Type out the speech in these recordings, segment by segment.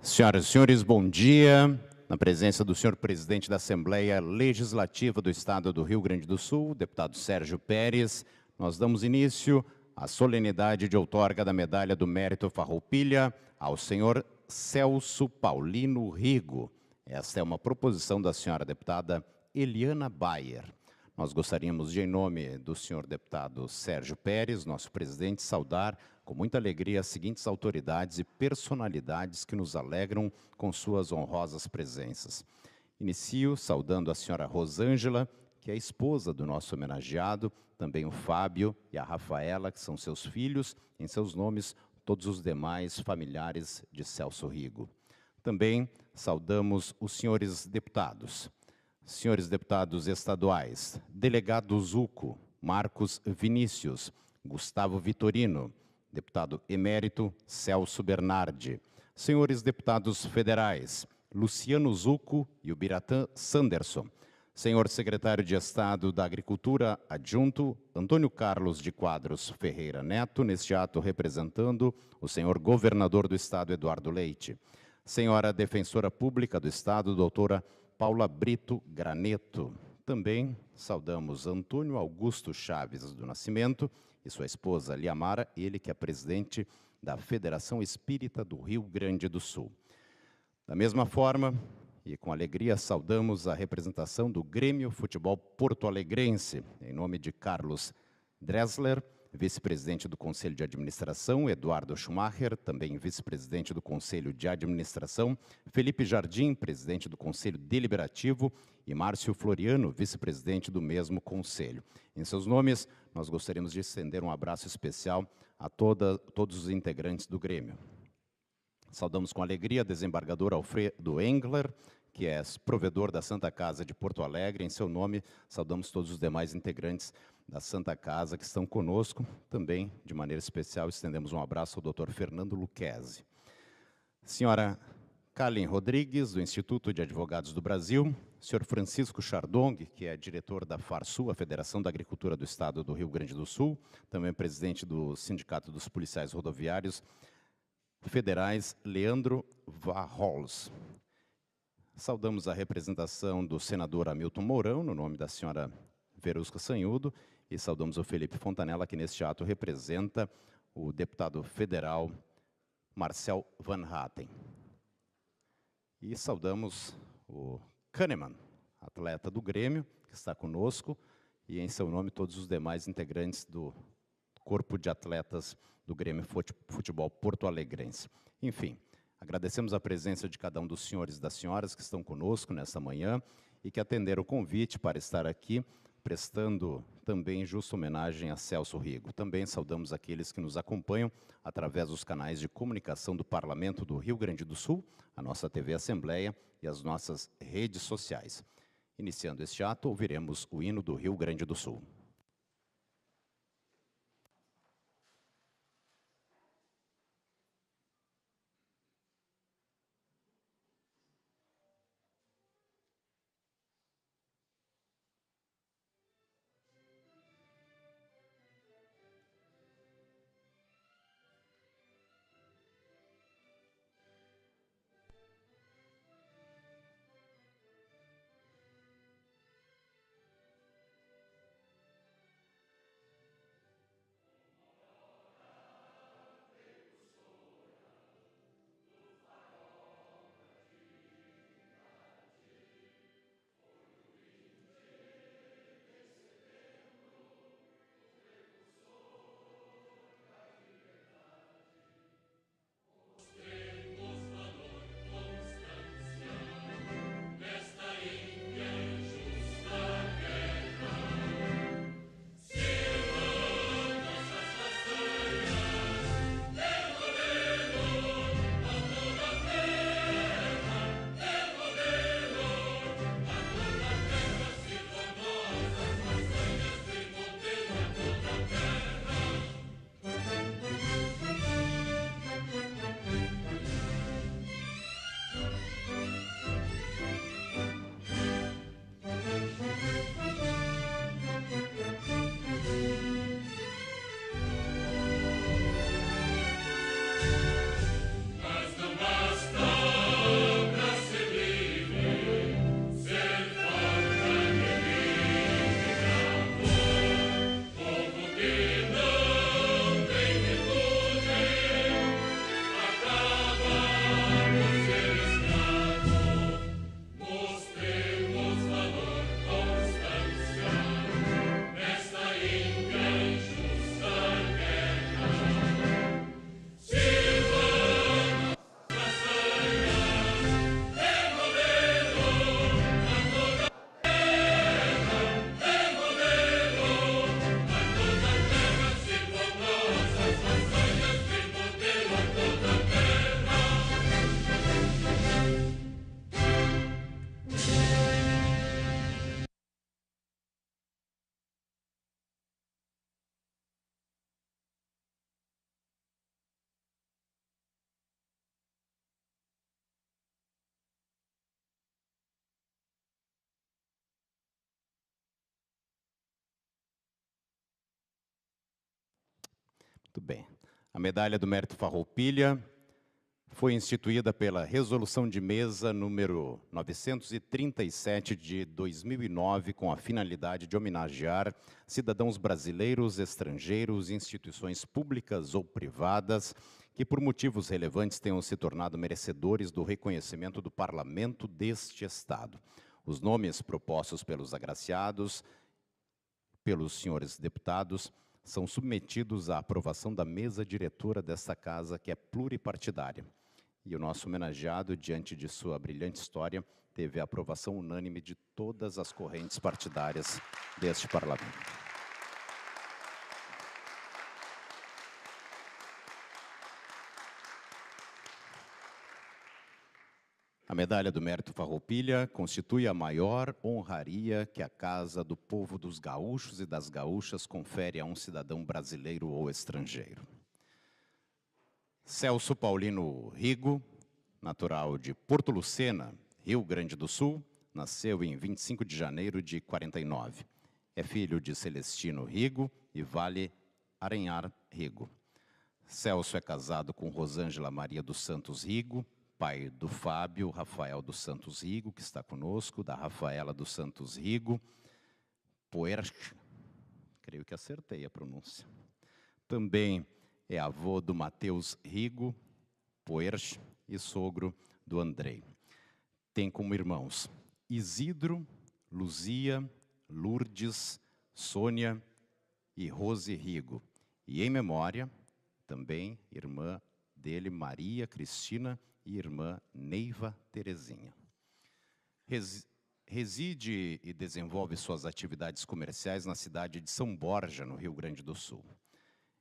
Senhoras e senhores, bom dia. Na presença do senhor presidente da Assembleia Legislativa do Estado do Rio Grande do Sul, deputado Sérgio Pérez, nós damos início à solenidade de outorga da Medalha do Mérito Farroupilha ao senhor Celso Paulino Rigo. Esta é uma proposição da senhora deputada Eliana Bayer. Nós gostaríamos de, em nome do senhor deputado Sérgio Pérez, nosso presidente, saudar com muita alegria as seguintes autoridades e personalidades que nos alegram com suas honrosas presenças. Inicio saudando a senhora Rosângela, que é a esposa do nosso homenageado, também o Fábio e a Rafaela, que são seus filhos, em seus nomes, todos os demais familiares de Celso Rigo. Também saudamos os senhores deputados. Senhores deputados estaduais, delegado Zuco, Marcos Vinícius, Gustavo Vitorino, deputado emérito Celso Bernardi, senhores deputados federais, Luciano Zuco e o Biratã Sanderson, senhor secretário de Estado da Agricultura adjunto, Antônio Carlos de Quadros Ferreira Neto, neste ato representando o senhor governador do Estado, Eduardo Leite, senhora defensora pública do Estado, doutora Paula Brito Graneto. Também saudamos Antônio Augusto Chaves do Nascimento e sua esposa Liamara, ele que é presidente da Federação Espírita do Rio Grande do Sul. Da mesma forma, e com alegria, saudamos a representação do Grêmio Futebol Porto Alegrense, em nome de Carlos Dressler, vice-presidente do Conselho de Administração, Eduardo Schumacher, também vice-presidente do Conselho de Administração, Felipe Jardim, presidente do Conselho Deliberativo, e Márcio Floriano, vice-presidente do mesmo Conselho. Em seus nomes, nós gostaríamos de estender um abraço especial a todos os integrantes do Grêmio. Saudamos com alegria a desembargadora Alfredo Engler, que é provedor da Santa Casa de Porto Alegre. Em seu nome, saudamos todos os demais integrantes da Santa Casa que estão conosco. Também, de maneira especial, estendemos um abraço ao doutor Fernando Lucchesi. Senhora Kallen Rodrigues, do Instituto de Advogados do Brasil, senhor Francisco Chardong, que é diretor da FARSU, a Federação da Agricultura do Estado do Rio Grande do Sul, também presidente do Sindicato dos Policiais Rodoviários Federais, Leandro Varrols. Saudamos a representação do senador Hamilton Mourão, no nome da senhora Verusca Sanhudo, e saudamos o Felipe Fontanella, que neste ato representa o deputado federal Marcel Van Hatten. E saudamos o Kahneman, atleta do Grêmio, que está conosco, e em seu nome todos os demais integrantes do corpo de atletas do Grêmio Futebol Porto Alegrense. Enfim, agradecemos a presença de cada um dos senhores e das senhoras que estão conosco nesta manhã e que atenderam o convite para estar aqui, prestando também justa homenagem a Celso Rigo. Também saudamos aqueles que nos acompanham através dos canais de comunicação do Parlamento do Rio Grande do Sul, a nossa TV Assembleia e as nossas redes sociais. Iniciando este ato, ouviremos o hino do Rio Grande do Sul. Muito bem. A medalha do Mérito Farroupilha foi instituída pela Resolução de Mesa número 937 de 2009, com a finalidade de homenagear cidadãos brasileiros, estrangeiros, instituições públicas ou privadas que, por motivos relevantes, tenham se tornado merecedores do reconhecimento do Parlamento deste Estado. Os nomes propostos pelos agraciados, pelos senhores deputados, são submetidos à aprovação da mesa diretora desta casa, que é pluripartidária. E o nosso homenageado, diante de sua brilhante história, teve a aprovação unânime de todas as correntes partidárias deste Parlamento. A medalha do Mérito Farroupilha constitui a maior honraria que a Casa do Povo dos Gaúchos e das Gaúchas confere a um cidadão brasileiro ou estrangeiro. Celso Paulino Rigo, natural de Porto Lucena, Rio Grande do Sul, nasceu em 25 de janeiro de 49. É filho de Celestino Rigo e Vale Aranhar Rigo. Celso é casado com Rosângela Maria dos Santos Rigo, pai do Fábio Rafael dos Santos Rigo, que está conosco, da Rafaela dos Santos Rigo, Puerch, creio que acertei a pronúncia. Também é avô do Mateus Rigo, Puerch, e sogro do Andrei. Tem como irmãos Isidro, Luzia, Lourdes, Sônia e Rose Rigo. E em memória, também, irmã dele, Maria Cristina, e irmã Neiva Terezinha. Reside e desenvolve suas atividades comerciais na cidade de São Borja, no Rio Grande do Sul.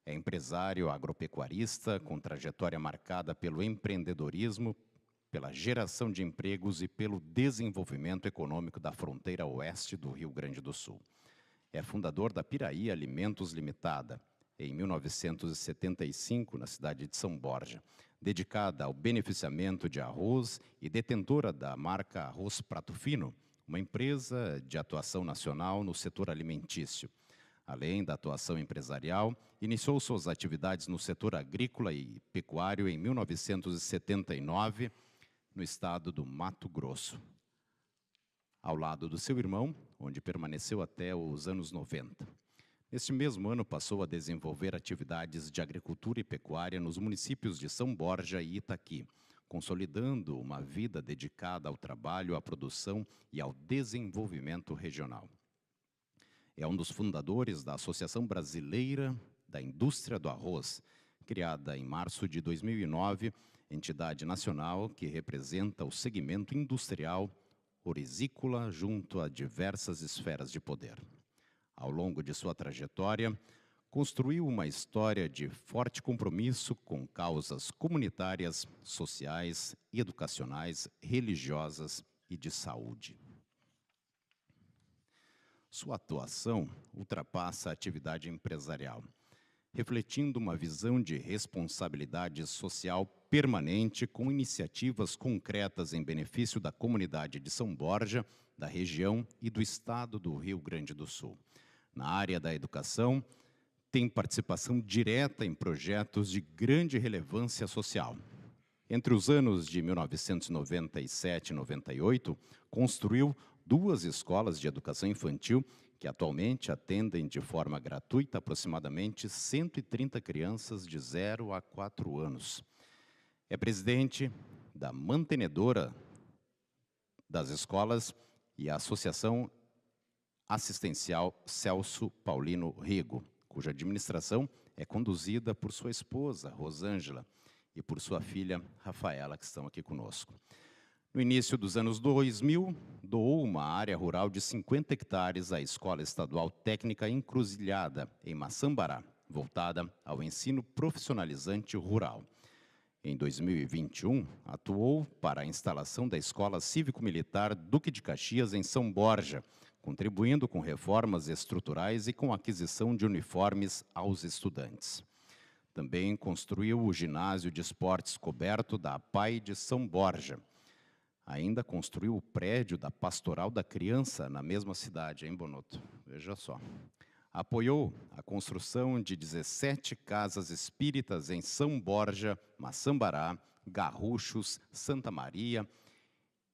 É empresário agropecuarista, com trajetória marcada pelo empreendedorismo, pela geração de empregos e pelo desenvolvimento econômico da fronteira oeste do Rio Grande do Sul. É fundador da Piraí Alimentos Limitada, em 1975, na cidade de São Borja, dedicada ao beneficiamento de arroz e detentora da marca Arroz Prato Fino, uma empresa de atuação nacional no setor alimentício. Além da atuação empresarial, iniciou suas atividades no setor agrícola e pecuário em 1979, no estado do Mato Grosso, ao lado do seu irmão, onde permaneceu até os anos 90. Neste mesmo ano, passou a desenvolver atividades de agricultura e pecuária nos municípios de São Borja e Itaqui, consolidando uma vida dedicada ao trabalho, à produção e ao desenvolvimento regional. É um dos fundadores da Associação Brasileira da Indústria do Arroz, criada em março de 2009, entidade nacional que representa o segmento industrial orizícola junto a diversas esferas de poder. Ao longo de sua trajetória, construiu uma história de forte compromisso com causas comunitárias, sociais, educacionais, religiosas e de saúde. Sua atuação ultrapassa a atividade empresarial, refletindo uma visão de responsabilidade social permanente com iniciativas concretas em benefício da comunidade de São Borja, da região e do estado do Rio Grande do Sul. Na área da educação, tem participação direta em projetos de grande relevância social. Entre os anos de 1997 e 98, construiu 2 escolas de educação infantil que atualmente atendem de forma gratuita aproximadamente 130 crianças de 0 a 4 anos. É presidente da mantenedora das escolas e a Associação Assistencial Celso Paulino Rigo, cuja administração é conduzida por sua esposa, Rosângela, e por sua filha, Rafaela, que estão aqui conosco. No início dos anos 2000, doou uma área rural de 50 hectares à Escola Estadual Técnica Encruzilhada, em Maçambará, voltada ao ensino profissionalizante rural. Em 2021, atuou para a instalação da Escola Cívico-Militar Duque de Caxias, em São Borja, contribuindo com reformas estruturais e com a aquisição de uniformes aos estudantes. Também construiu o ginásio de esportes coberto da APAI de São Borja. Ainda construiu o prédio da Pastoral da Criança na mesma cidade, hein, Bonotto? Veja só. Apoiou a construção de 17 casas espíritas em São Borja, Maçambará, Garruchos, Santa Maria,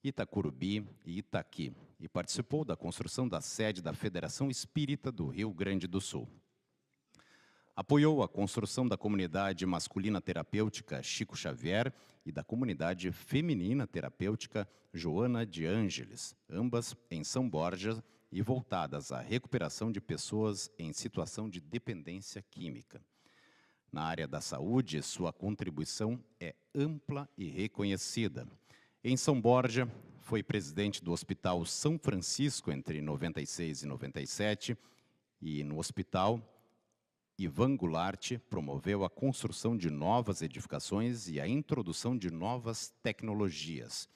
Itacurubi e Itaqui, e participou da construção da sede da Federação Espírita do Rio Grande do Sul. Apoiou a construção da comunidade masculina terapêutica Chico Xavier e da comunidade feminina terapêutica Joana de Ângeles, ambas em São Borja e voltadas à recuperação de pessoas em situação de dependência química. Na área da saúde, sua contribuição é ampla e reconhecida. Em São Borja, foi presidente do Hospital São Francisco entre 96 e 97 e no Hospital Ivan Goulart promoveu a construção de novas edificações e a introdução de novas tecnologias.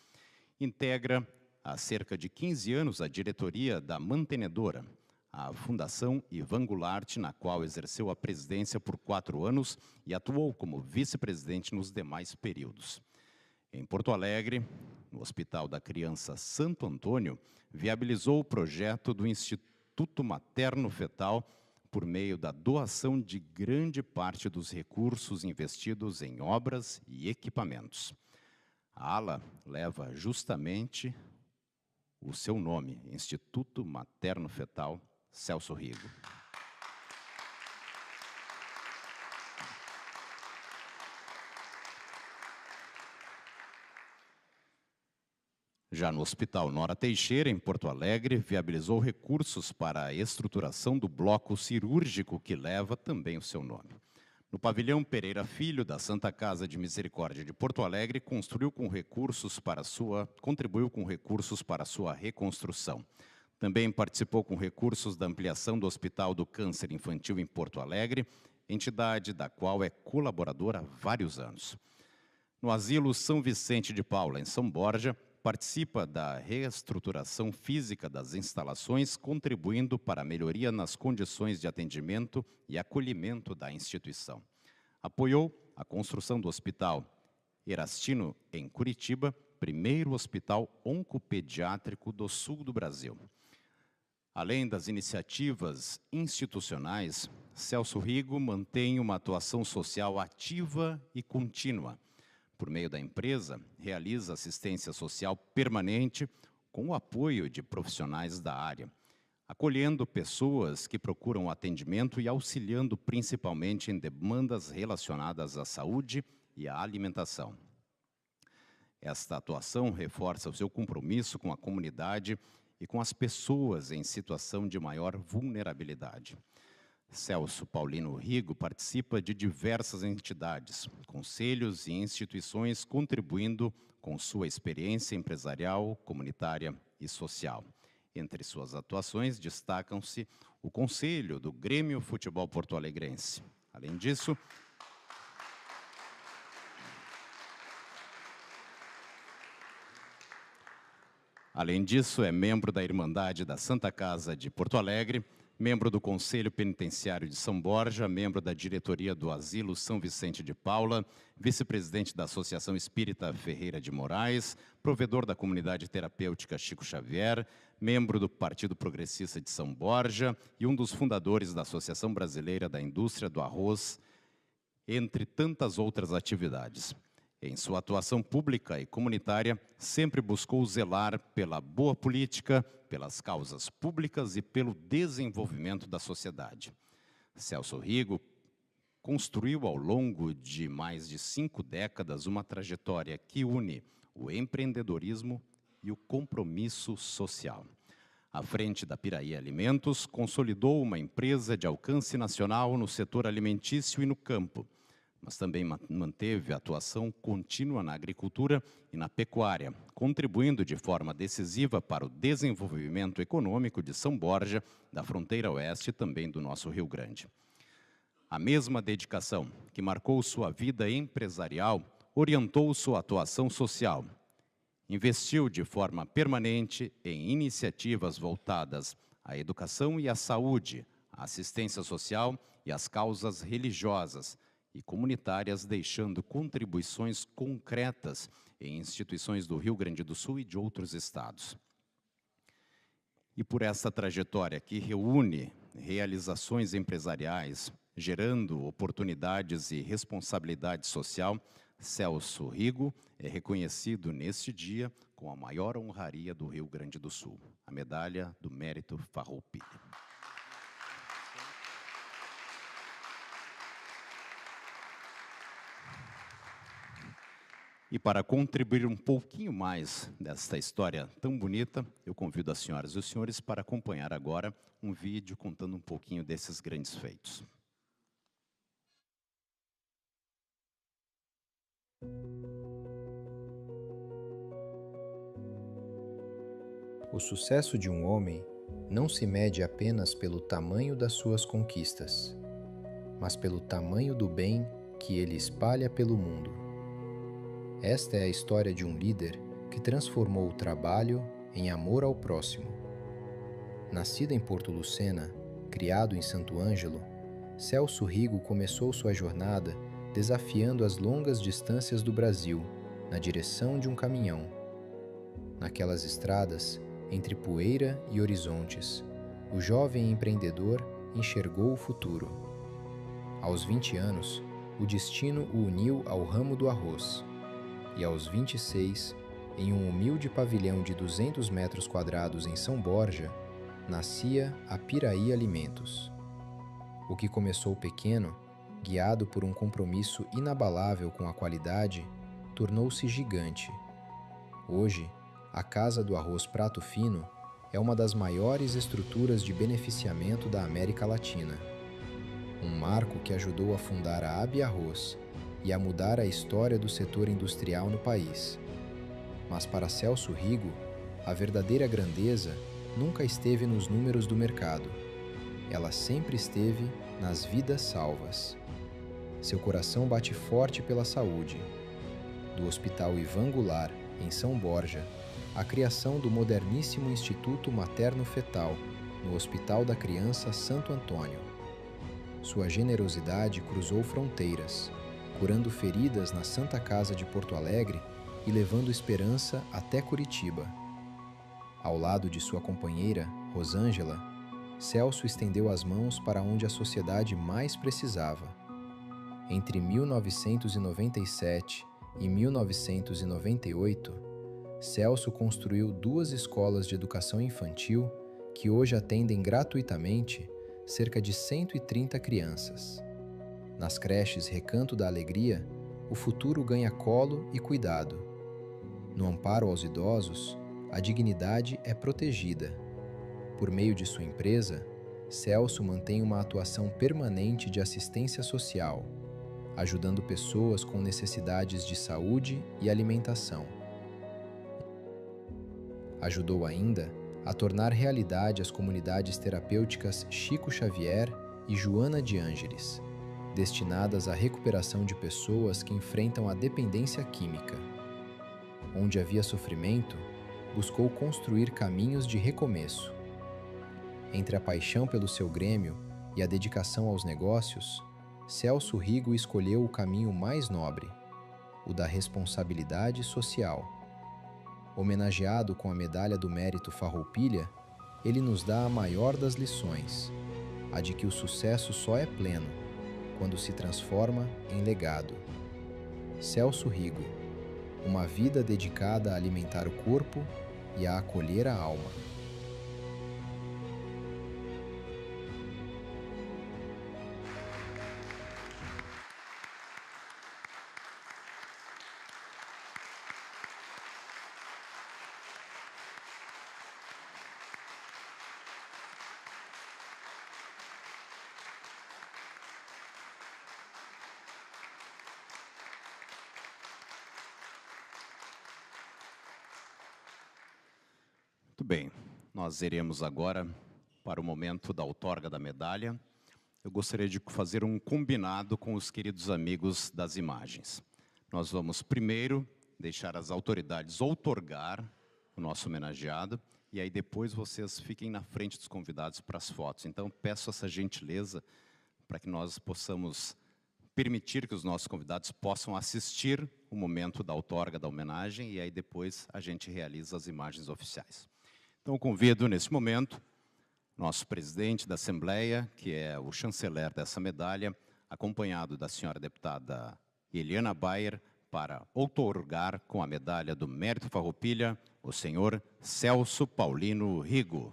Integra há cerca de 15 anos a diretoria da mantenedora, a Fundação Ivan Goulart, na qual exerceu a presidência por 4 anos e atuou como vice-presidente nos demais períodos. Em Porto Alegre, no Hospital da Criança Santo Antônio, viabilizou o projeto do Instituto Materno Fetal por meio da doação de grande parte dos recursos investidos em obras e equipamentos. A ala leva justamente o seu nome, Instituto Materno Fetal Celso Rigo. Já no Hospital Nora Teixeira, em Porto Alegre, viabilizou recursos para a estruturação do bloco cirúrgico que leva também o seu nome. No pavilhão Pereira Filho, da Santa Casa de Misericórdia de Porto Alegre, contribuiu com recursos para sua reconstrução. Também participou com recursos da ampliação do Hospital do Câncer Infantil em Porto Alegre, entidade da qual é colaboradora há vários anos. No Asilo São Vicente de Paula, em São Borja, participa da reestruturação física das instalações, contribuindo para a melhoria nas condições de atendimento e acolhimento da instituição. Apoiou a construção do Hospital Erastino, em Curitiba, primeiro hospital oncopediátrico do sul do Brasil. Além das iniciativas institucionais, Celso Rigo mantém uma atuação social ativa e contínua. Por meio da empresa, realiza assistência social permanente com o apoio de profissionais da área, acolhendo pessoas que procuram atendimento e auxiliando principalmente em demandas relacionadas à saúde e à alimentação. Esta atuação reforça o seu compromisso com a comunidade e com as pessoas em situação de maior vulnerabilidade. Celso Paulino Rigo participa de diversas entidades, conselhos e instituições, contribuindo com sua experiência empresarial, comunitária e social. Entre suas atuações, destacam-se o Conselho do Grêmio Futebol Porto Alegrense. Além disso, é membro da Irmandade da Santa Casa de Porto Alegre, membro do Conselho Penitenciário de São Borja, membro da diretoria do Asilo São Vicente de Paula, vice-presidente da Associação Espírita Ferreira de Moraes, provedor da comunidade terapêutica Chico Xavier, membro do Partido Progressista de São Borja e um dos fundadores da Associação Brasileira da Indústria do Arroz, entre tantas outras atividades. Em sua atuação pública e comunitária, sempre buscou zelar pela boa política, pelas causas públicas e pelo desenvolvimento da sociedade. Celso Rigo construiu ao longo de mais de 5 décadas uma trajetória que une o empreendedorismo e o compromisso social. À frente da Piraí Alimentos, consolidou uma empresa de alcance nacional no setor alimentício e no campo, mas também manteve atuação contínua na agricultura e na pecuária, contribuindo de forma decisiva para o desenvolvimento econômico de São Borja, da fronteira oeste e também do nosso Rio Grande. A mesma dedicação que marcou sua vida empresarial orientou sua atuação social. Investiu de forma permanente em iniciativas voltadas à educação e à saúde, à assistência social e às causas religiosas e comunitárias, deixando contribuições concretas em instituições do Rio Grande do Sul e de outros estados. E por essa trajetória que reúne realizações empresariais, gerando oportunidades e responsabilidade social, Celso Rigo é reconhecido neste dia com a maior honraria do Rio Grande do Sul, a Medalha do Mérito Farroupilha. E para contribuir um pouquinho mais desta história tão bonita, eu convido as senhoras e os senhores para acompanhar agora um vídeo contando um pouquinho desses grandes feitos. O sucesso de um homem não se mede apenas pelo tamanho das suas conquistas, mas pelo tamanho do bem que ele espalha pelo mundo. Esta é a história de um líder que transformou o trabalho em amor ao próximo. Nascido em Porto Lucena, criado em Santo Ângelo, Celso Rigo começou sua jornada desafiando as longas distâncias do Brasil na direção de um caminhão. Naquelas estradas, entre poeira e horizontes, o jovem empreendedor enxergou o futuro. Aos 20 anos, o destino o uniu ao ramo do arroz. E aos 26, em um humilde pavilhão de 200 metros quadrados em São Borja, nascia a Piraí Alimentos. O que começou pequeno, guiado por um compromisso inabalável com a qualidade, tornou-se gigante. Hoje, a Casa do Arroz Prato Fino é uma das maiores estruturas de beneficiamento da América Latina. Um marco que ajudou a fundar a AB Arroz e a mudar a história do setor industrial no país. Mas para Celso Rigo, a verdadeira grandeza nunca esteve nos números do mercado. Ela sempre esteve nas vidas salvas. Seu coração bate forte pela saúde. Do Hospital Ivan Goulart, em São Borja, a criação do moderníssimo Instituto Materno-Fetal, no Hospital da Criança Santo Antônio. Sua generosidade cruzou fronteiras, curando feridas na Santa Casa de Porto Alegre e levando esperança até Curitiba. Ao lado de sua companheira, Rosângela, Celso estendeu as mãos para onde a sociedade mais precisava. Entre 1997 e 1998, Celso construiu 2 escolas de educação infantil que hoje atendem gratuitamente cerca de 130 crianças. Nas creches Recanto da Alegria, o futuro ganha colo e cuidado. No amparo aos idosos, a dignidade é protegida. Por meio de sua empresa, Celso mantém uma atuação permanente de assistência social, ajudando pessoas com necessidades de saúde e alimentação. Ajudou ainda a tornar realidade as comunidades terapêuticas Chico Xavier e Joana de Ângeles, destinadas à recuperação de pessoas que enfrentam a dependência química. Onde havia sofrimento, buscou construir caminhos de recomeço. Entre a paixão pelo seu grêmio e a dedicação aos negócios, Celso Rigo escolheu o caminho mais nobre, o da responsabilidade social. Homenageado com a Medalha do Mérito Farroupilha, ele nos dá a maior das lições, a de que o sucesso só é pleno quando se transforma em legado. Celso Rigo, uma vida dedicada a alimentar o corpo e a acolher a alma. Muito bem, nós iremos agora para o momento da outorga da medalha. Eu gostaria de fazer um combinado com os queridos amigos das imagens. Nós vamos primeiro deixar as autoridades outorgar o nosso homenageado, e aí depois vocês fiquem na frente dos convidados para as fotos. Então, peço essa gentileza para que nós possamos permitir que os nossos convidados possam assistir o momento da outorga da homenagem, e aí depois a gente realiza as imagens oficiais. Então, convido, nesse momento, nosso presidente da Assembleia, que é o chanceler dessa medalha, acompanhado da senhora deputada Eliana Bayer, para outorgar com a medalha do Mérito Farroupilha, o senhor Celso Paulino Rigo.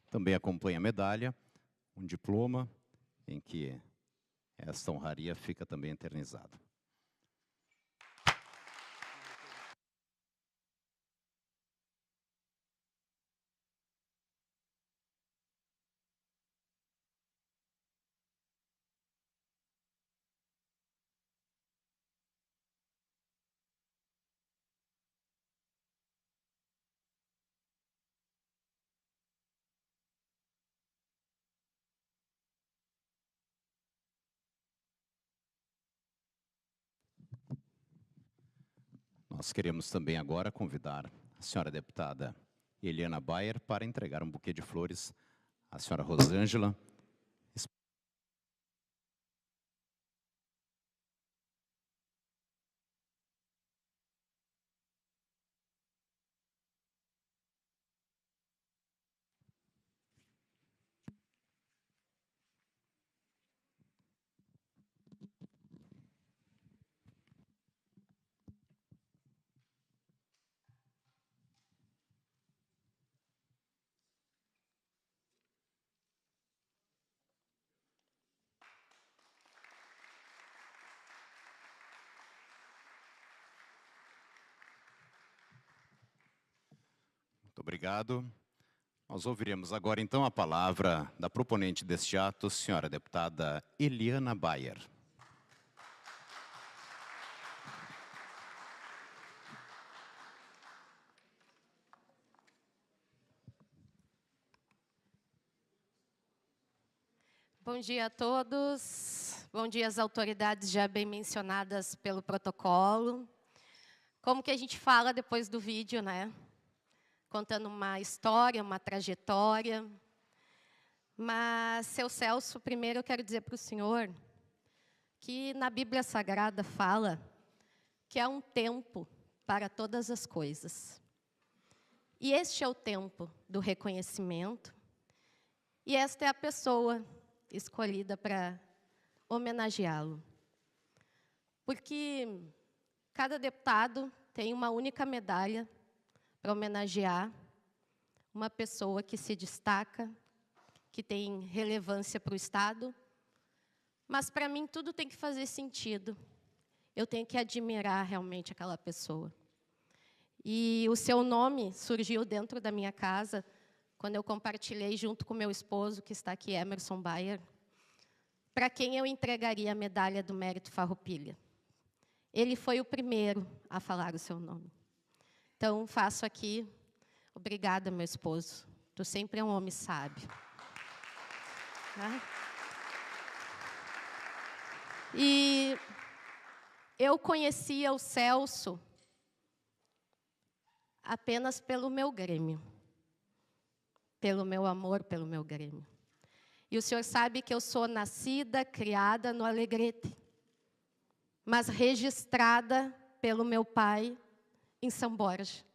Também acompanha a medalha, um diploma em que esta honraria fica também eternizada. Nós queremos também agora convidar a senhora deputada Eliana Bayer para entregar um buquê de flores à senhora Rosângela. Muito obrigado. Nós ouviremos agora, então, a palavra da proponente deste ato, senhora deputada Eliana Bayer. Bom dia a todos. Bom dia às autoridades já bem mencionadas pelo protocolo. Como que a gente fala depois do vídeo, né? Contando uma história, uma trajetória. Mas, seu Celso, primeiro eu quero dizer para o senhor que na Bíblia Sagrada fala que há um tempo para todas as coisas. E este é o tempo do reconhecimento. E esta é a pessoa escolhida para homenageá-lo. Porque cada deputado tem uma única medalha para homenagear uma pessoa que se destaca, que tem relevância para o Estado. Mas, para mim, tudo tem que fazer sentido. Eu tenho que admirar realmente aquela pessoa. E o seu nome surgiu dentro da minha casa, quando eu compartilhei junto com meu esposo, que está aqui, Emerson Bayer, para quem eu entregaria a medalha do Mérito Farroupilha. Ele foi o primeiro a falar o seu nome. Então, faço aqui, obrigada, meu esposo. Tu sempre é um homem sábio. E eu conhecia o Celso apenas pelo meu Grêmio, pelo meu amor pelo meu Grêmio. E o senhor sabe que eu sou nascida, criada no Alegrete, mas registrada pelo meu pai em São Borja.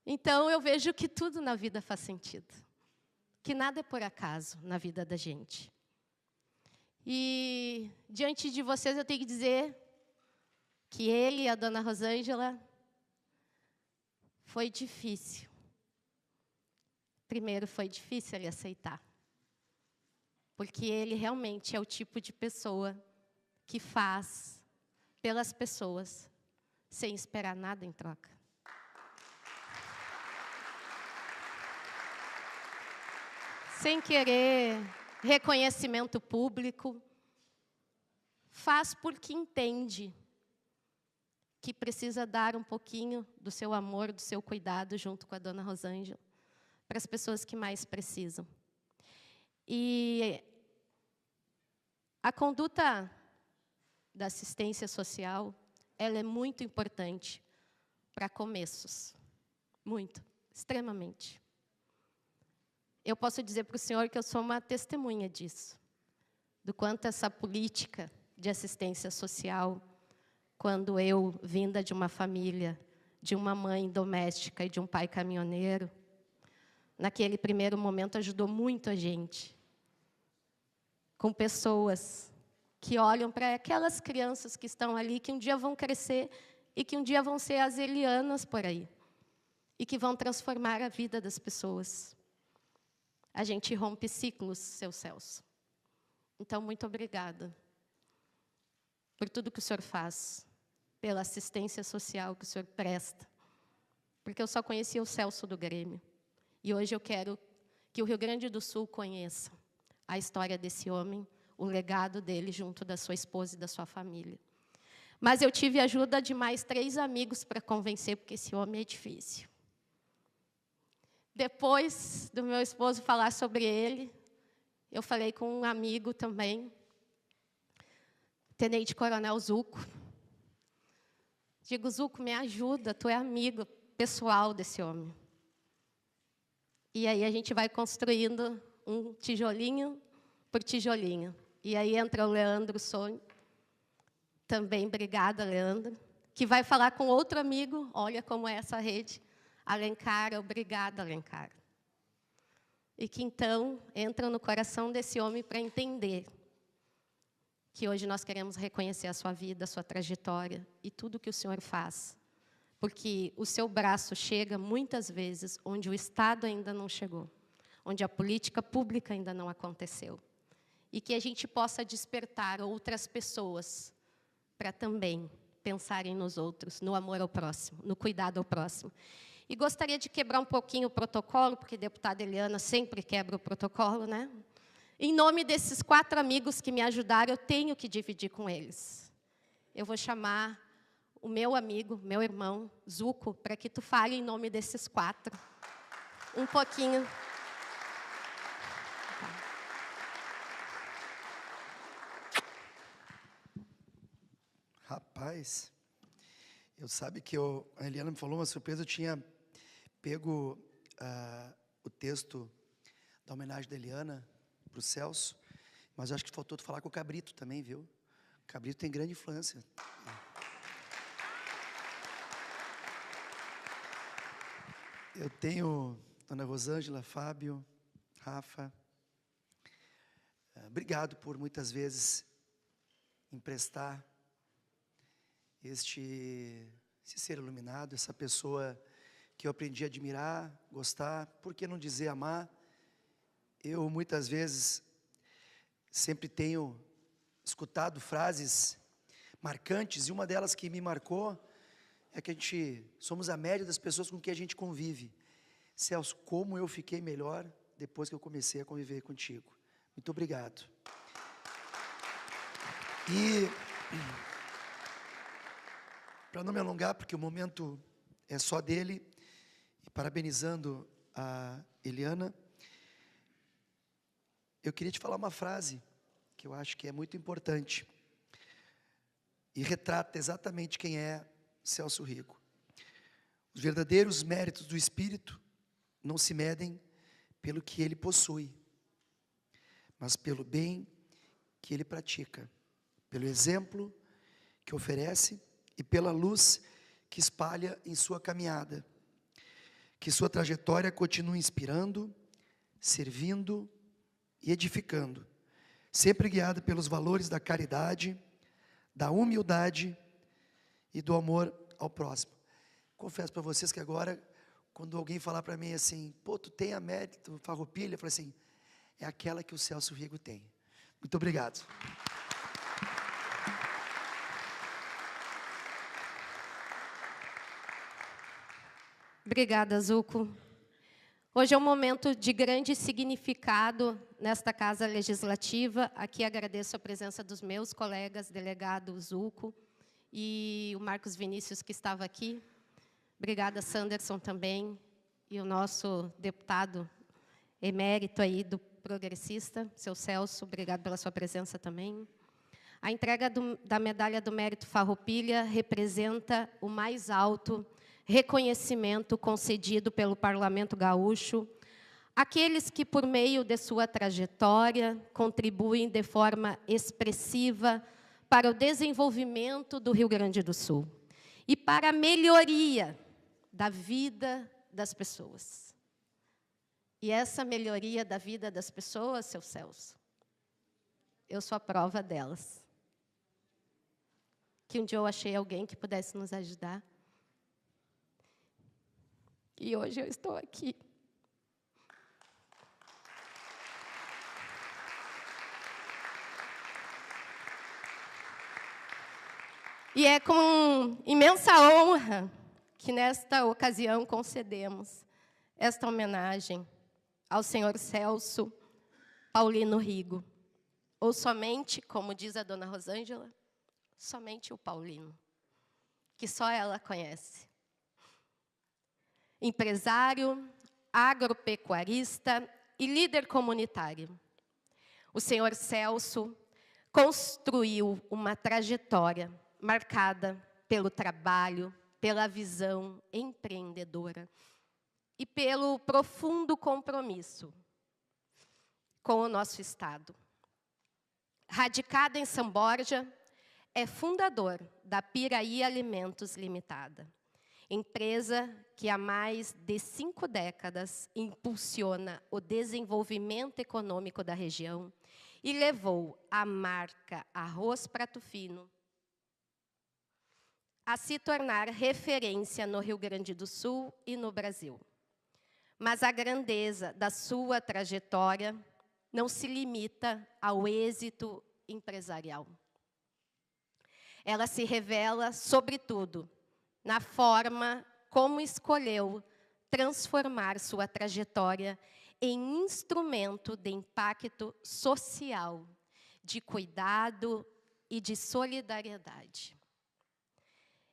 Então, eu vejo que tudo na vida faz sentido, que nada é por acaso na vida da gente. E, diante de vocês, eu tenho que dizer que ele e a dona Rosângela foi difícil. Primeiro, foi difícil ele aceitar. Porque ele realmente é o tipo de pessoa que faz pelas pessoas, sem esperar nada em troca. Sem querer reconhecimento público, faz porque entende que precisa dar um pouquinho do seu amor, do seu cuidado, junto com a dona Rosângela, para as pessoas que mais precisam. E a conduta da assistência social, ela é muito importante para começos. Muito, extremamente. Eu posso dizer para o senhor que eu sou uma testemunha disso, do quanto essa política de assistência social, quando eu, vinda de uma família, de uma mãe doméstica e de um pai caminhoneiro, naquele primeiro momento ajudou muito a gente, com pessoas que olham para aquelas crianças que estão ali, que um dia vão crescer e que um dia vão ser as Elianas por aí, e que vão transformar a vida das pessoas. A gente rompe ciclos, seu Celso. Então, muito obrigada por tudo que o senhor faz, pela assistência social que o senhor presta, porque eu só conhecia o Celso do Grêmio. E hoje eu quero que o Rio Grande do Sul conheça a história desse homem, o legado dele junto da sua esposa e da sua família. Mas eu tive a ajuda de mais 3 amigos para convencer, porque esse homem é difícil. Depois do meu esposo falar sobre ele, eu falei com um amigo também, Tenente Coronel Zuco. Digo, Zuco, me ajuda, tu é amigo pessoal desse homem. E aí a gente vai construindo um tijolinho por tijolinho. E aí entra o Leandro Sonho, também, obrigada, Leandro, que vai falar com outro amigo, olha como é essa rede, Alencar, obrigada, Alencar. E que então entra no coração desse homem para entender que hoje nós queremos reconhecer a sua vida, a sua trajetória e tudo que o senhor faz. Porque o seu braço chega muitas vezes onde o Estado ainda não chegou, onde a política pública ainda não aconteceu. E que a gente possa despertar outras pessoas para também pensarem nos outros, no amor ao próximo, no cuidado ao próximo. E gostaria de quebrar um pouquinho o protocolo, porque a deputada Eliana sempre quebra o protocolo, né? Em nome desses 4 amigos que me ajudaram, eu tenho que dividir com eles. Eu vou chamar o meu amigo, meu irmão, Zuco, para que tu fale em nome desses 4. Um pouquinho. Rapaz, sabe que a Eliana me falou uma surpresa, eu tinha pego o texto da homenagem da Eliana para o Celso, mas eu acho que faltou tu falar com o Cabrito também, viu? O Cabrito tem grande influência. Eu tenho Dona Rosângela, Fábio, Rafa. Obrigado por muitas vezes emprestar esse ser iluminado, essa pessoa que eu aprendi a admirar, gostar, por que não dizer amar? Eu, muitas vezes, sempre tenho escutado frases marcantes, e uma delas que me marcou é que somos a média das pessoas com quem a gente convive. Celso, como eu fiquei melhor depois que eu comecei a conviver contigo. Muito obrigado. E, para não me alongar, porque o momento é só dele, e parabenizando a Eliana, eu queria te falar uma frase que eu acho que é muito importante e retrata exatamente quem é Celso Rigo. Os verdadeiros méritos do Espírito não se medem pelo que ele possui, mas pelo bem que ele pratica, pelo exemplo que oferece e pela luz que espalha em sua caminhada. Que sua trajetória continue inspirando, servindo e edificando, sempre guiada pelos valores da caridade, da humildade e do amor ao próximo. Confesso para vocês que agora, quando alguém falar para mim assim, pô, tu tem a mérito, farroupilha, eu falo assim, é aquela que o Celso Rigo tem. Muito obrigado. Obrigada, Zuco. Hoje é um momento de grande significado nesta Casa Legislativa. Aqui agradeço a presença dos meus colegas, delegado Zuco e o Marcos Vinícius, que estava aqui. Obrigada, Sanderson, também, e o nosso deputado emérito aí do Progressista, seu Celso, obrigado pela sua presença também. A entrega da Medalha do Mérito Farroupilha representa o mais alto reconhecimento concedido pelo Parlamento Gaúcho àqueles que, por meio de sua trajetória, contribuem de forma expressiva para o desenvolvimento do Rio Grande do Sul e para a melhoria da vida das pessoas. E essa melhoria da vida das pessoas, seu Celso, eu sou a prova delas. Que um dia eu achei alguém que pudesse nos ajudar. E hoje eu estou aqui. E é com imensa honra que, nesta ocasião, concedemos esta homenagem ao senhor Celso Paulino Rigo, ou somente, como diz a dona Rosângela, somente o Paulino, que só ela conhece. Empresário, agropecuarista e líder comunitário. O senhor Celso construiu uma trajetória marcada pelo trabalho, pela visão empreendedora e pelo profundo compromisso com o nosso Estado. Radicado em São Borja, é fundador da Piraí Alimentos Limitada, empresa que há mais de 5 décadas impulsiona o desenvolvimento econômico da região e levou a marca Arroz Prato Fino a se tornar referência no Rio Grande do Sul e no Brasil. Mas a grandeza da sua trajetória não se limita ao êxito empresarial. Ela se revela, sobretudo, na forma como escolheu transformar sua trajetória em instrumento de impacto social, de cuidado e de solidariedade.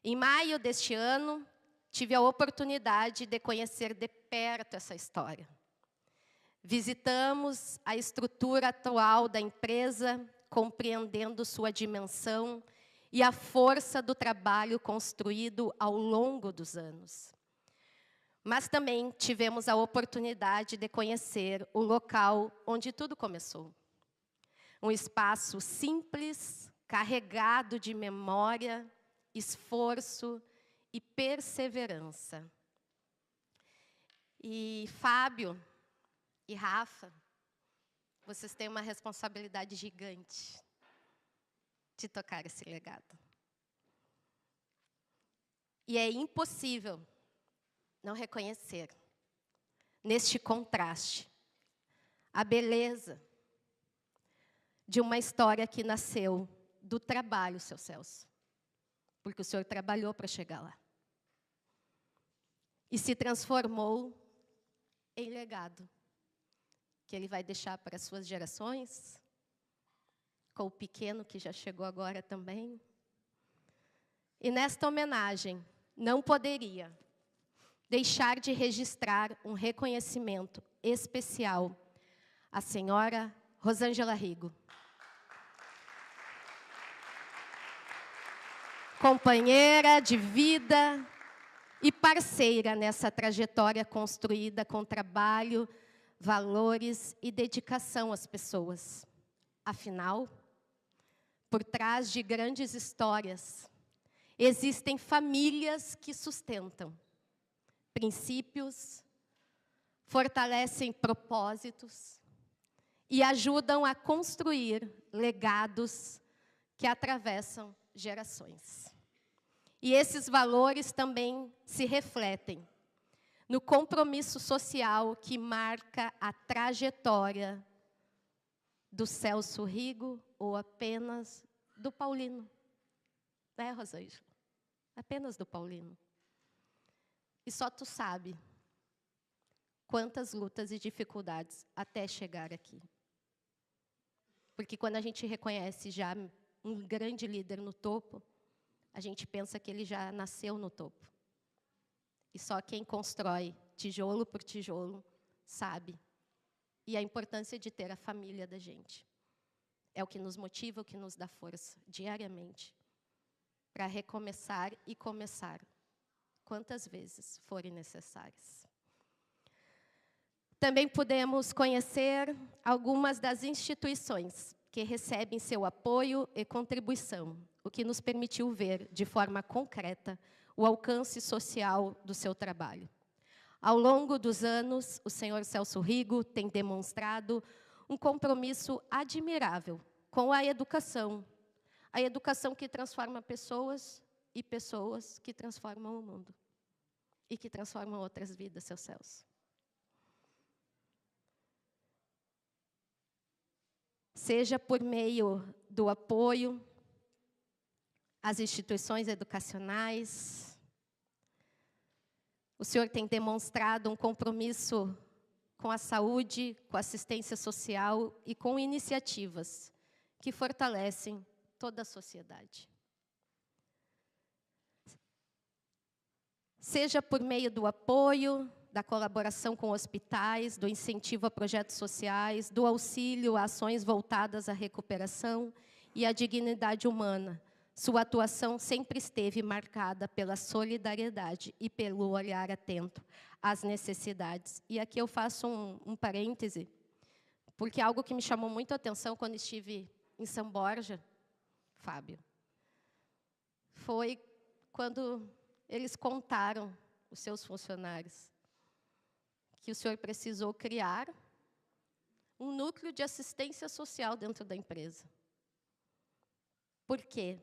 Em maio deste ano, tive a oportunidade de conhecer de perto essa história. Visitamos a estrutura atual da empresa, compreendendo sua dimensão e a força do trabalho construído ao longo dos anos. Mas também tivemos a oportunidade de conhecer o local onde tudo começou. Um espaço simples, carregado de memória, esforço e perseverança. E Fábio e Rafa, vocês têm uma responsabilidade gigante de tocar esse legado. E é impossível não reconhecer, neste contraste, a beleza de uma história que nasceu do trabalho, seu Celso, porque o senhor trabalhou para chegar lá. E se transformou em legado, que ele vai deixar para as suas gerações, com o pequeno que já chegou agora também. E nesta homenagem, não poderia deixar de registrar um reconhecimento especial à senhora Rosângela Rigo. Companheira de vida e parceira nessa trajetória construída com trabalho, valores e dedicação às pessoas. Afinal, por trás de grandes histórias, existem famílias que sustentam princípios, fortalecem propósitos e ajudam a construir legados que atravessam gerações. E esses valores também se refletem no compromisso social que marca a trajetória do Celso Rigo ou apenas do Paulino. Né, Rosângela? Apenas do Paulino. E só tu sabe quantas lutas e dificuldades até chegar aqui. Porque quando a gente reconhece já um grande líder no topo, a gente pensa que ele já nasceu no topo. E só quem constrói tijolo por tijolo sabe e a importância de ter a família da gente. É o que nos motiva, o que nos dá força, diariamente, para recomeçar e começar, quantas vezes forem necessárias. Também podemos conhecer algumas das instituições que recebem seu apoio e contribuição, o que nos permitiu ver, de forma concreta, o alcance social do seu trabalho. Ao longo dos anos, o senhor Celso Rigo tem demonstrado um compromisso admirável com a educação que transforma pessoas e pessoas que transformam o mundo e que transformam outras vidas, seu Celso. Seja por meio do apoio às instituições educacionais, o senhor tem demonstrado um compromisso com a saúde, com a assistência social e com iniciativas que fortalecem toda a sociedade. Seja por meio do apoio, da colaboração com hospitais, do incentivo a projetos sociais, do auxílio a ações voltadas à recuperação e à dignidade humana, sua atuação sempre esteve marcada pela solidariedade e pelo olhar atento às necessidades. E aqui eu faço um parêntese, porque algo que me chamou muito a atenção quando estive em São Borja, Fábio, foi quando eles contaram, os seus funcionários, que o senhor precisou criar um núcleo de assistência social dentro da empresa. Por quê?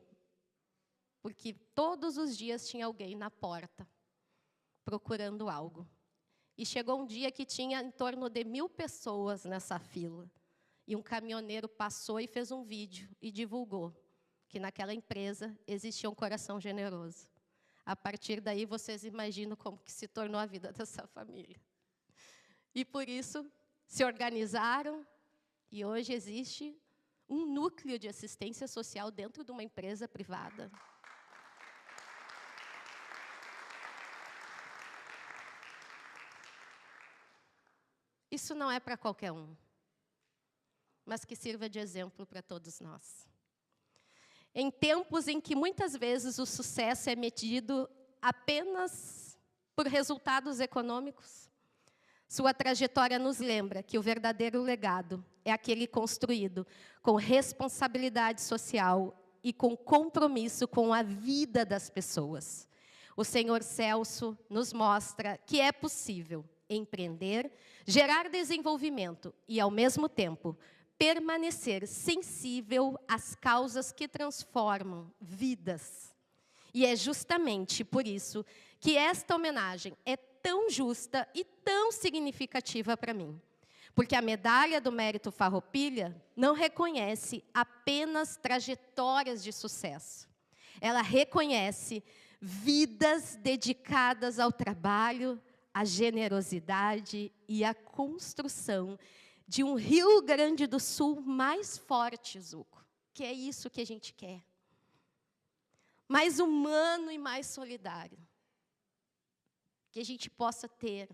Porque todos os dias tinha alguém na porta, procurando algo. E chegou um dia que tinha em torno de 1000 pessoas nessa fila. E um caminhoneiro passou e fez um vídeo e divulgou que naquela empresa existia um coração generoso. A partir daí, vocês imaginam como que se tornou a vida dessa família. E por isso, se organizaram, e hoje existe um núcleo de assistência social dentro de uma empresa privada. Isso não é para qualquer um, mas que sirva de exemplo para todos nós. Em tempos em que muitas vezes o sucesso é medido apenas por resultados econômicos, sua trajetória nos lembra que o verdadeiro legado é aquele construído com responsabilidade social e com compromisso com a vida das pessoas. O senhor Celso nos mostra que é possível empreender, gerar desenvolvimento e, ao mesmo tempo, permanecer sensível às causas que transformam vidas. E é justamente por isso que esta homenagem é tão justa e tão significativa para mim. Porque a medalha do Mérito Farroupilha não reconhece apenas trajetórias de sucesso. Ela reconhece vidas dedicadas ao trabalho, à generosidade e à construção de um Rio Grande do Sul mais forte, Zuco, que é isso que a gente quer. Mais humano e mais solidário. Que a gente possa ter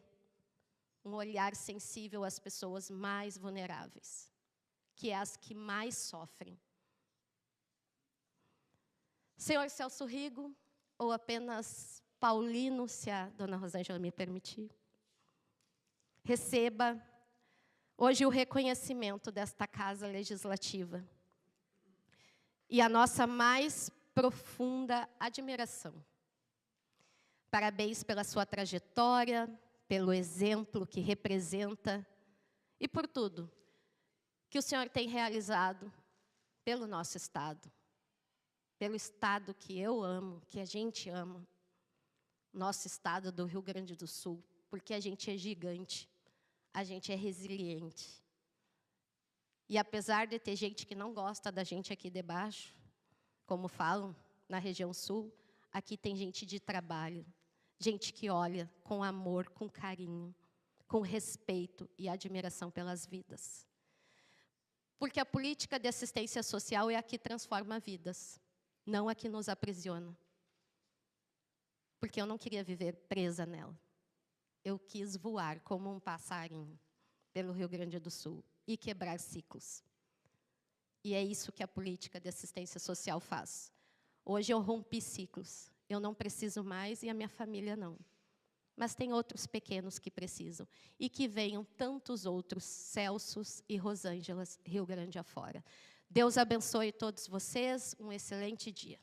um olhar sensível às pessoas mais vulneráveis, que é as que mais sofrem. Senhor Celso Rigo, ou apenas Paulino, se a dona Rosângela me permitir, receba hoje o reconhecimento desta Casa Legislativa e a nossa mais profunda admiração. Parabéns pela sua trajetória, pelo exemplo que representa e por tudo que o senhor tem realizado pelo nosso Estado, pelo Estado que eu amo, que a gente ama, nosso Estado do Rio Grande do Sul, porque a gente é gigante, a gente é resiliente. E apesar de ter gente que não gosta da gente aqui debaixo, como falam na região sul, aqui tem gente de trabalho, gente que olha com amor, com carinho, com respeito e admiração pelas vidas. Porque a política de assistência social é a que transforma vidas, não a que nos aprisiona. Porque eu não queria viver presa nela. Eu quis voar como um passarinho pelo Rio Grande do Sul e quebrar ciclos. E é isso que a política de assistência social faz. Hoje eu rompi ciclos. Eu não preciso mais e a minha família não. Mas tem outros pequenos que precisam. E que venham tantos outros Celsos e Rosângelas, Rio Grande afora. Deus abençoe todos vocês. Um excelente dia.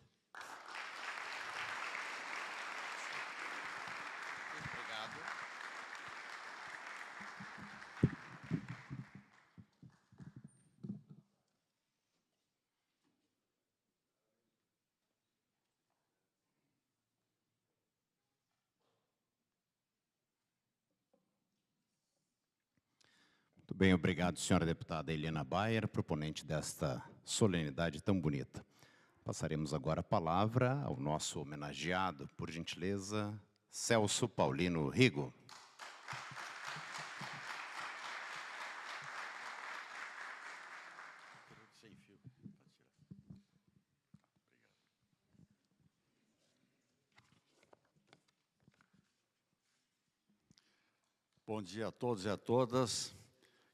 Muito bem, obrigado, senhora deputada Helena Bayer, proponente desta solenidade tão bonita. Passaremos agora a palavra ao nosso homenageado, por gentileza, Celso Paulino Rigo. Bom dia a todos e a todas.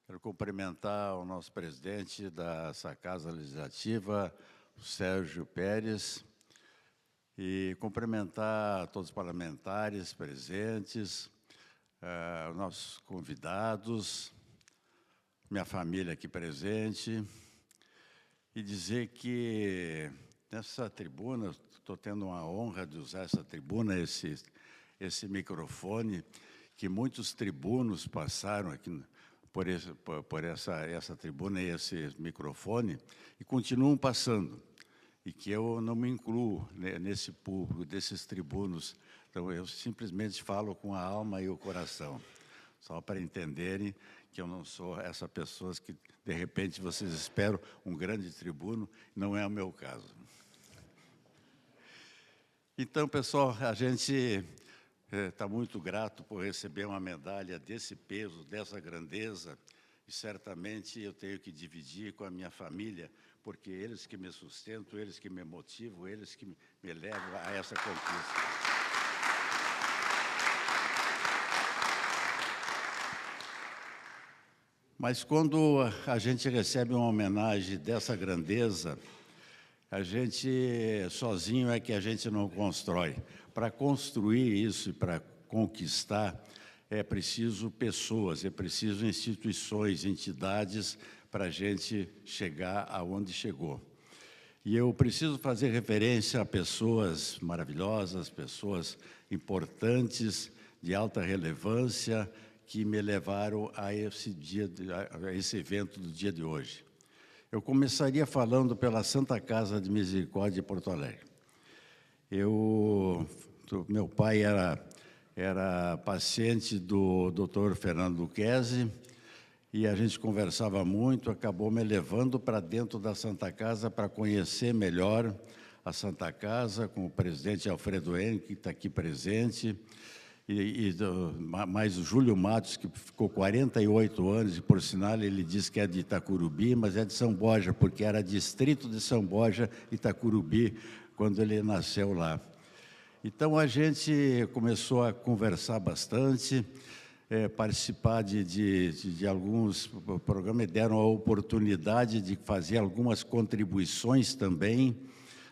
Quero cumprimentar o nosso presidente dessa Casa Legislativa, o Sérgio Pérez, e cumprimentar todos os parlamentares presentes, os nossos convidados, minha família aqui presente, e dizer que nessa tribuna, estou tendo uma honra de usar essa tribuna, esse microfone, que muitos tribunos passaram aqui por essa tribuna e esse microfone, e continuam passando, e que eu não me incluo nesse público, desses tribunos. Então, eu simplesmente falo com a alma e o coração, só para entenderem que eu não sou essa pessoa que, de repente, vocês esperam um grande tribuno, não é o meu caso. Então, pessoal, a gente está muito grato por receber uma medalha desse peso, dessa grandeza, e certamente eu tenho que dividir com a minha família, porque eles que me sustentam, eles que me motivam, eles que me levam a essa conquista. Mas quando a gente recebe uma homenagem dessa grandeza, a gente sozinho é que a gente não constrói. Para construir isso e para conquistar, é preciso pessoas, é preciso instituições, entidades, para a gente chegar aonde chegou. E eu preciso fazer referência a pessoas maravilhosas, pessoas importantes, de alta relevância, que me levaram a esse evento do dia de hoje. Eu começaria falando pela Santa Casa de Misericórdia de Porto Alegre. Meu pai era paciente do Dr. Fernando Lucchesi, e a gente conversava muito, acabou me levando para dentro da Santa Casa para conhecer melhor a Santa Casa, com o presidente Alfredo Henrique, que está aqui presente, mais o Júlio Matos, que ficou 48 anos, e por sinal ele diz que é de Itacurubi, mas é de São Borja, porque era distrito de São Borja, Itacurubi, quando ele nasceu lá. Então, a gente começou a conversar bastante, participar de alguns programas, deram a oportunidade de fazer algumas contribuições também.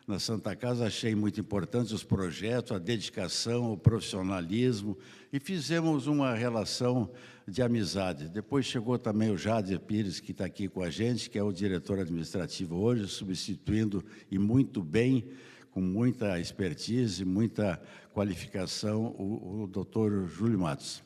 Na Santa Casa, achei muito importante os projetos, a dedicação, o profissionalismo, e fizemos uma relação de amizade. Depois chegou também o Jader Pires, que está aqui com a gente, que é o diretor administrativo hoje, substituindo, e muito bem, com muita expertise, muita qualificação, o doutor Júlio Matos.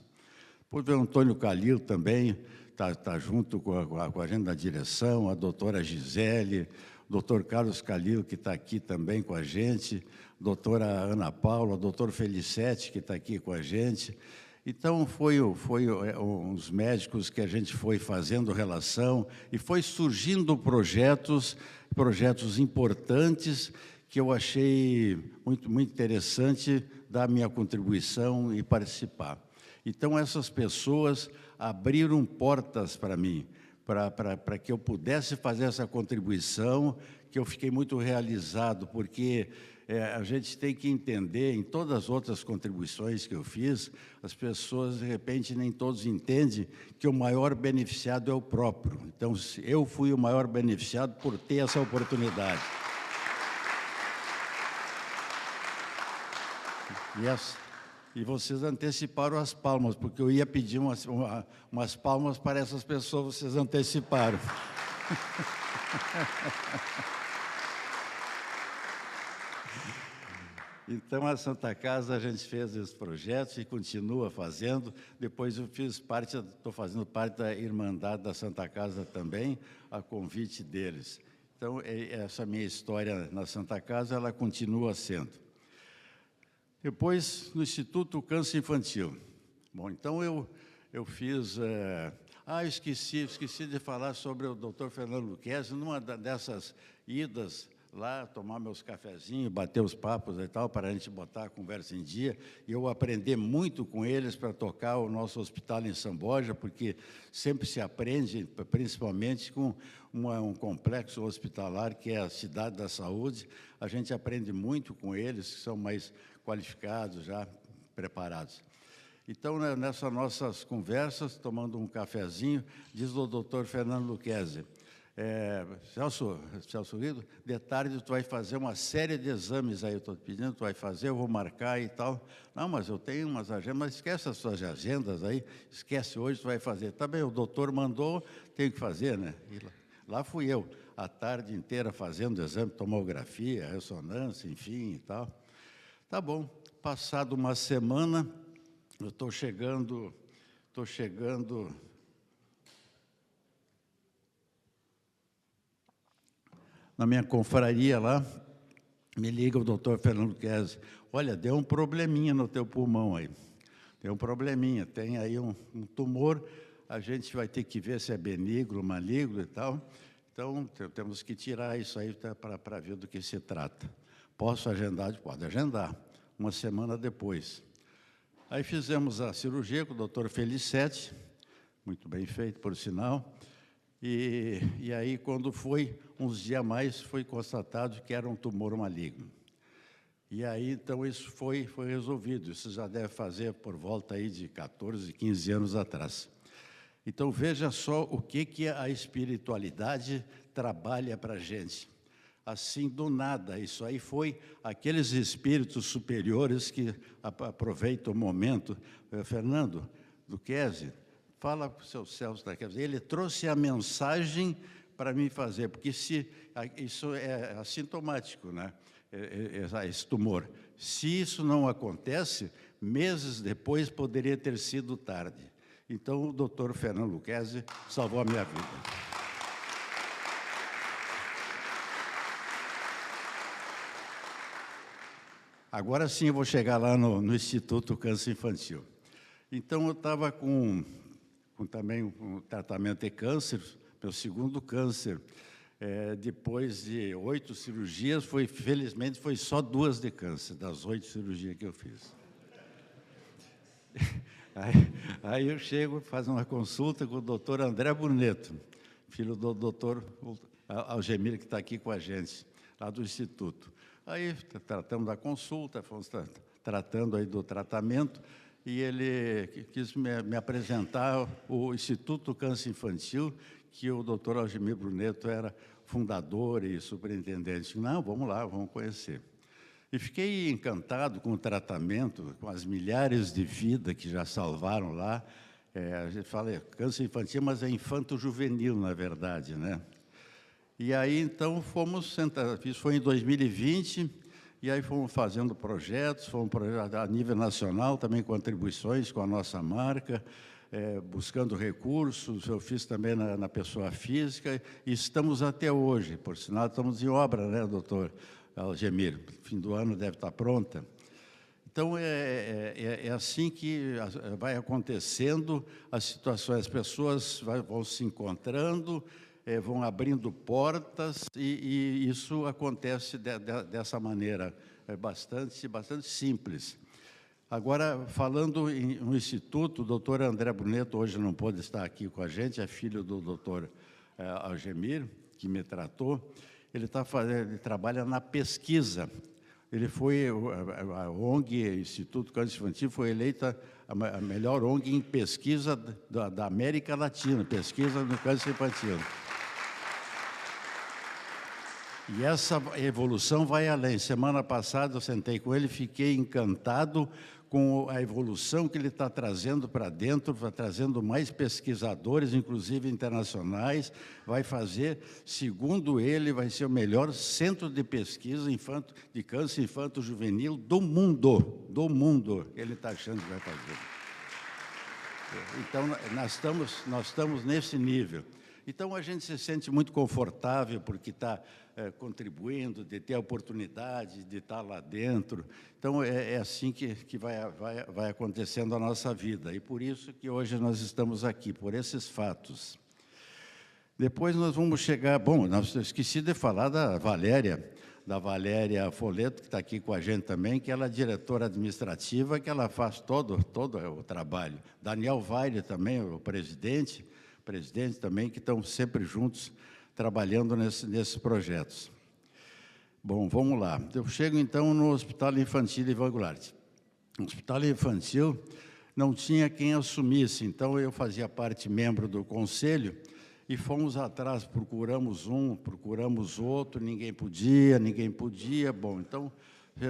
Depois veio o Antônio Calil também, está junto com a gente da direção, a doutora Gisele, o doutor Carlos Calil, que está aqui também com a gente, a doutora Ana Paula, o doutor Felicete, que está aqui com a gente. Então, foi uns médicos que a gente foi fazendo relação e foi surgindo projetos importantes que eu achei muito interessante dar minha contribuição e participar. Então, essas pessoas abriram portas para mim, para que eu pudesse fazer essa contribuição, que eu fiquei muito realizado, porque a gente tem que entender, em todas as outras contribuições que eu fiz, as pessoas, de repente, nem todos entendem que o maior beneficiado é o próprio. Então, eu fui o maior beneficiado por ter essa oportunidade. E vocês anteciparam as palmas, porque eu ia pedir umas palmas para essas pessoas, vocês anteciparam. Então, a Santa Casa, a gente fez esse projeto e continua fazendo. Depois eu estou fazendo parte da Irmandade da Santa Casa também, a convite deles. Então, essa minha história na Santa Casa, ela continua sendo. Depois, no Instituto Câncer Infantil. Bom, então eu fiz... eu esqueci de falar sobre o Dr. Fernando Lucchesi, numa dessas idas lá, tomar meus cafezinhos, bater os papos e tal, para a gente botar a conversa em dia, e eu aprender muito com eles para tocar o nosso hospital em São Borja, porque sempre se aprende, principalmente com um complexo hospitalar, que é a Cidade da Saúde, a gente aprende muito com eles, que são mais qualificados, já preparados. Então, nessas nossas conversas, tomando um cafezinho, diz o doutor Fernando Lucchesi, Celso Rido, de tarde tu vai fazer uma série de exames aí, eu estou pedindo, tu vai fazer, eu vou marcar e tal. Não, mas eu tenho umas agendas, mas esquece as suas agendas aí, esquece hoje, tu vai fazer. Tá bem, o doutor mandou, tenho que fazer, né? E lá fui eu, a tarde inteira fazendo exame, tomografia, ressonância, enfim e tal. Tá bom, passado uma semana, eu estou chegando na minha confraria lá, me liga o doutor Fernando Lucchesi, olha, deu um probleminha no teu pulmão aí, deu um probleminha, tem aí um tumor, a gente vai ter que ver se é benigno, maligno e tal, então temos que tirar isso aí para ver do que se trata. Posso agendar? Pode agendar, uma semana depois. Aí fizemos a cirurgia com o doutor Felicetti, muito bem feito, por sinal, e aí, quando foi, uns dias a mais, foi constatado que era um tumor maligno. E aí, então, isso foi resolvido. Isso já deve fazer por volta aí de 14, 15 anos atrás. Então, veja só o que a espiritualidade trabalha para a gente. Assim, do nada, isso aí foi aqueles espíritos superiores que aproveitam o momento. Fernando Lucchesi, fala para o seu Celso, ele trouxe a mensagem para mim fazer, porque isso é assintomático, né? Esse tumor. Se isso não acontece, meses depois poderia ter sido tarde. Então, o doutor Fernando Lucchesi salvou a minha vida. Agora sim eu vou chegar lá no Instituto Câncer Infantil. Então, eu estava também um tratamento de câncer, meu segundo câncer. Depois de 8 cirurgias, felizmente, foi só 2 de câncer, das 8 cirurgias que eu fiz. Aí eu chego, faço uma consulta com o doutor André Bruneto, filho do doutor Algemir, que está aqui com a gente, lá do Instituto. Aí tratamos da consulta, fomos tratando aí do tratamento, e ele quis me apresentar o Instituto Câncer Infantil, que o doutor Algemir Bruneto era fundador e superintendente. Não, vamos lá, vamos conhecer. E fiquei encantado com o tratamento, com as milhares de vidas que já salvaram lá. A gente fala câncer infantil, mas é infanto-juvenil, na verdade, né? E aí, então, isso foi em 2020, e aí fomos fazendo projetos, a nível nacional, também contribuições com a nossa marca, buscando recursos, eu fiz também na pessoa física, e estamos até hoje, por sinal, estamos em obra, né, doutor Algemir? Fim do ano deve estar pronta. Então, é assim que vai acontecendo as situações, as pessoas vão se encontrando, vão abrindo portas, e isso acontece dessa maneira, bastante simples. Agora, falando no Instituto, o doutor André Bruneto hoje não pôde estar aqui com a gente, é filho do doutor Algemir, que me tratou. Ele trabalha na pesquisa. ele foi, a ONG, Instituto Câncer Infantil, foi eleita a melhor ONG em pesquisa da América Latina, pesquisa no câncer infantil. E essa evolução vai além. Semana passada eu sentei com ele, fiquei encantado com a evolução que ele está trazendo para dentro, está trazendo mais pesquisadores, inclusive internacionais, vai fazer, segundo ele, vai ser o melhor centro de pesquisa de câncer infanto-juvenil do mundo, ele está achando que vai fazer. Então, nós estamos nesse nível. Então, a gente se sente muito confortável porque está contribuindo, de ter a oportunidade de estar lá dentro. Então, é assim que vai acontecendo a nossa vida. E por isso que hoje nós estamos aqui, por esses fatos. Depois nós vamos chegar... Bom, eu esqueci de falar da Valéria Foleto, que está aqui com a gente também, que ela é diretora administrativa, que ela faz todo o trabalho. Daniel Vaile também, o presidente também, que estão sempre juntos trabalhando nesses projetos. Bom, vamos lá. Eu chego, então, no Hospital Infantil Ivan Goulart. O Hospital Infantil não tinha quem assumisse, então eu fazia parte, membro do conselho, e fomos atrás, procuramos um, procuramos outro, ninguém podia. Bom, então,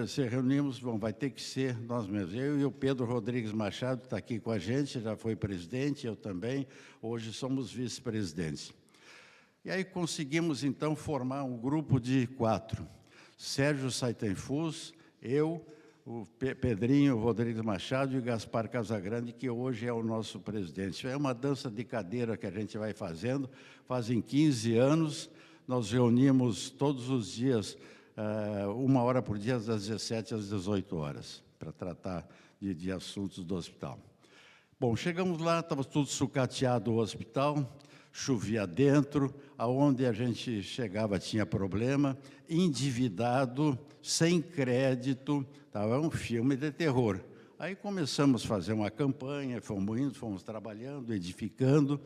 se reunimos, bom, vai ter que ser nós mesmos. Eu e o Pedro Rodrigues Machado, que está aqui com a gente, já foi presidente, eu também, hoje somos vice-presidentes. E aí conseguimos, então, formar um grupo de 4. Sérgio Saitenfus, eu, o Pedrinho Rodrigues Machado e o Gaspar Casagrande, que hoje é o nosso presidente. É uma dança de cadeira que a gente vai fazendo, fazem 15 anos, nós reunimos todos os dias, 1 hora por dia, das 17 às 18 horas, para tratar de assuntos do hospital. Bom, chegamos lá, estava tudo sucateado o hospital, chovia dentro, aonde a gente chegava tinha problema, endividado, sem crédito, estava um filme de terror. Aí começamos a fazer uma campanha, fomos indo, fomos trabalhando, edificando,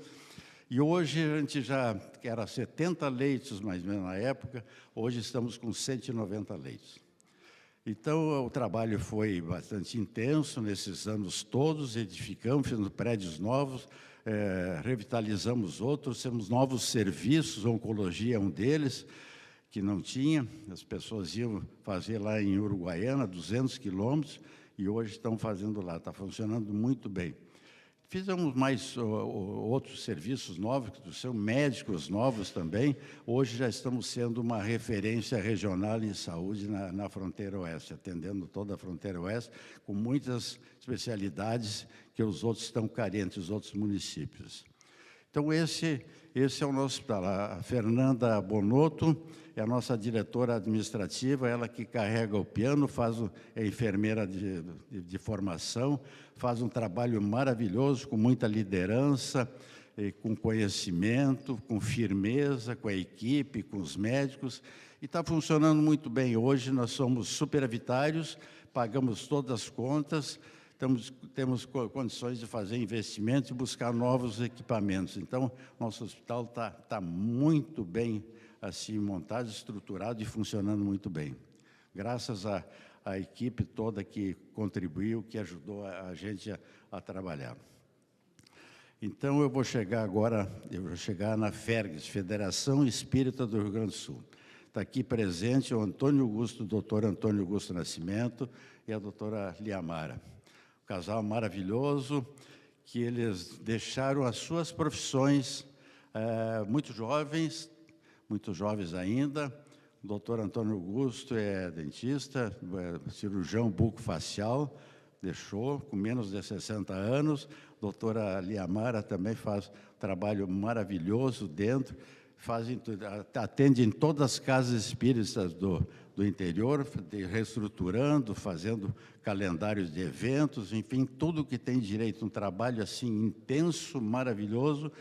e hoje a gente já, que era 70 leitos mais ou menos na época, hoje estamos com 190 leitos. Então, o trabalho foi bastante intenso nesses anos todos, edificamos, fizemos prédios novos, revitalizamos outros, temos novos serviços, oncologia é um deles, que não tinha, as pessoas iam fazer lá em Uruguaiana, 200 quilômetros, e hoje estão fazendo lá, está funcionando muito bem. Fizemos mais outros serviços novos, que são médicos novos também. Hoje já estamos sendo uma referência regional em saúde na fronteira oeste, atendendo toda a fronteira oeste, com muitas especialidades que os outros estão carentes, os outros municípios. Então, esse é o nosso hospital. A Fernanda Bonotto é a nossa diretora administrativa, ela que carrega o piano, é enfermeira de formação, faz um trabalho maravilhoso, com muita liderança, com conhecimento, com firmeza, com a equipe, com os médicos, e está funcionando muito bem. Hoje nós somos superavitários, pagamos todas as contas, temos condições de fazer investimentos e buscar novos equipamentos. Então, nosso hospital está muito bem assim montado, estruturado e funcionando muito bem. Graças à equipe toda que contribuiu, que ajudou a gente a trabalhar. Então, eu vou chegar na FERGS, Federação Espírita do Rio Grande do Sul. Está aqui presente o doutor Antônio Augusto Nascimento e a doutora Liamara. Um casal maravilhoso, que eles deixaram as suas profissões muito jovens ainda. O doutor Antônio Augusto é dentista, cirurgião bucofacial, deixou com menos de 60 anos. A doutora Liamara também faz um trabalho maravilhoso dentro, atende em todas as casas espíritas do interior, reestruturando, fazendo calendários de eventos, enfim, tudo que tem direito, um trabalho assim intenso, maravilhoso.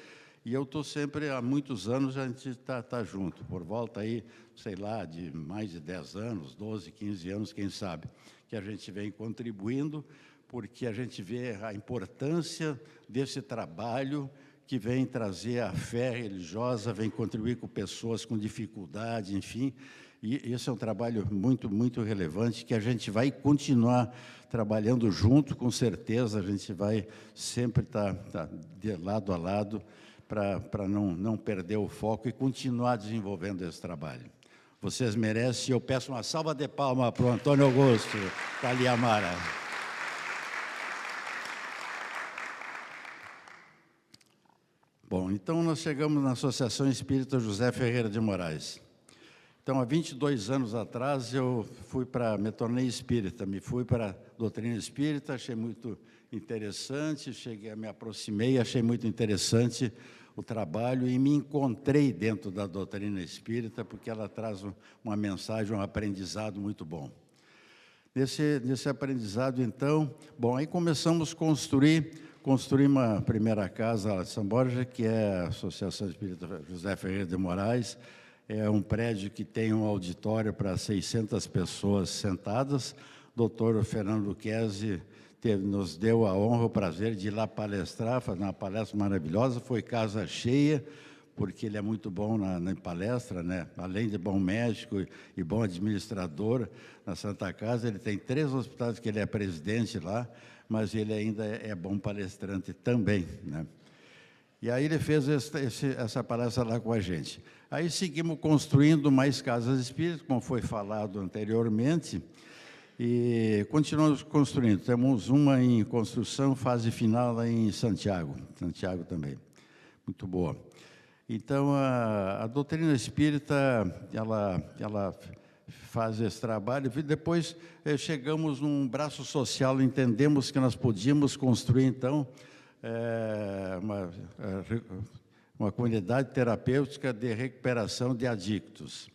E eu estou sempre, há muitos anos, a gente está junto, por volta aí, sei lá, de mais de 10 anos, 12, 15 anos, quem sabe, que a gente vem contribuindo, porque a gente vê a importância desse trabalho que vem trazer a fé religiosa, vem contribuir com pessoas com dificuldade, enfim. E esse é um trabalho muito, muito relevante, que a gente vai continuar trabalhando junto, com certeza. A gente vai sempre estar de lado a lado para não perder o foco e continuar desenvolvendo esse trabalho. Vocês merecem, e eu peço uma salva de palmas para o Antônio Augusto Caliamara. Bom, então nós chegamos na Associação Espírita José Ferreira de Moraes. Então, há 22 anos atrás, eu me tornei espírita, me fui para a doutrina espírita, achei muito interessante, me aproximei, achei muito interessante o trabalho e me encontrei dentro da doutrina espírita, porque ela traz uma mensagem, um aprendizado muito bom. Nesse aprendizado, então, bom, aí começamos a construir uma primeira casa lá de São Borja, que é a Associação Espírita José Ferreira de Moraes. É um prédio que tem um auditório para 600 pessoas sentadas. O doutor Fernando Luquezzi nos deu a honra, o prazer de ir lá palestrar, fazer uma palestra maravilhosa. Foi casa cheia, porque ele é muito bom na palestra, né? Além de bom médico e bom administrador na Santa Casa, ele tem 3 hospitais que ele é presidente lá, mas ele ainda é bom palestrante também, né? E aí ele fez essa palestra lá com a gente. Aí seguimos construindo mais casas espíritas, como foi falado anteriormente, e continuamos construindo. Temos uma em construção, fase final lá em Santiago também, muito boa. Então, a doutrina espírita, ela faz esse trabalho. Depois chegamos num braço social, entendemos que nós podíamos construir, então, uma comunidade terapêutica de recuperação de adictos,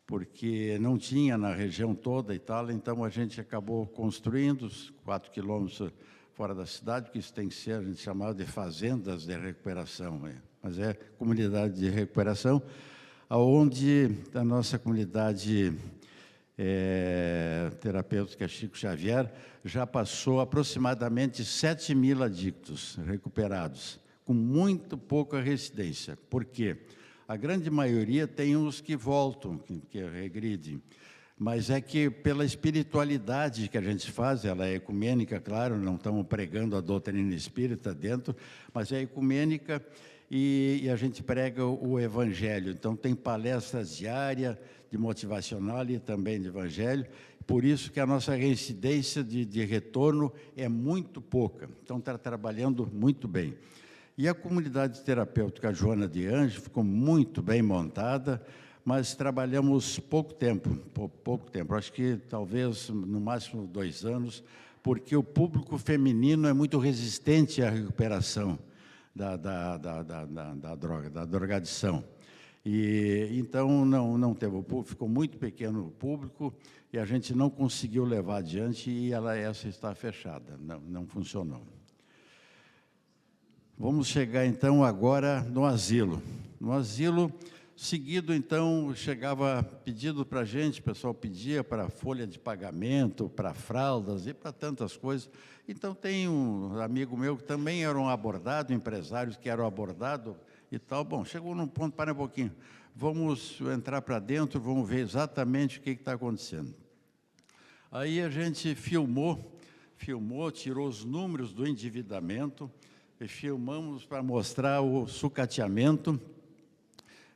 porque não tinha na região toda e tal, então a gente acabou construindo 4 quilômetros fora da cidade, que isso tem que ser, a gente chamava de fazendas de recuperação, mas é comunidade de recuperação, onde a nossa comunidade terapêutica Chico Xavier já passou aproximadamente 7.000 adictos recuperados, com muito pouca residência. Por quê? A grande maioria tem uns que voltam, que regridem, mas é que pela espiritualidade que a gente faz, ela é ecumênica, claro, não estamos pregando a doutrina espírita dentro, mas é ecumênica e a gente prega o Evangelho. Então, tem palestras diárias de motivacional e também de Evangelho, por isso que a nossa reincidência de retorno é muito pouca. Então, está trabalhando muito bem. E a comunidade terapêutica Joana de Anjos ficou muito bem montada, mas trabalhamos pouco tempo, acho que talvez no máximo 2 anos, porque o público feminino é muito resistente à recuperação da droga, da drogadição. E então não teve o público, ficou muito pequeno o público e a gente não conseguiu levar adiante e essa está fechada, não funcionou. Vamos chegar então agora no asilo. No asilo, seguido então, chegava pedido para a gente, o pessoal pedia para folha de pagamento, para fraldas e para tantas coisas. Então tem um amigo meu que também era abordado, empresários que eram abordados e tal. Bom, chegou num ponto, para um pouquinho, vamos entrar para dentro, vamos ver exatamente o que está acontecendo. Aí a gente filmou, tirou os números do endividamento, e filmamos para mostrar o sucateamento.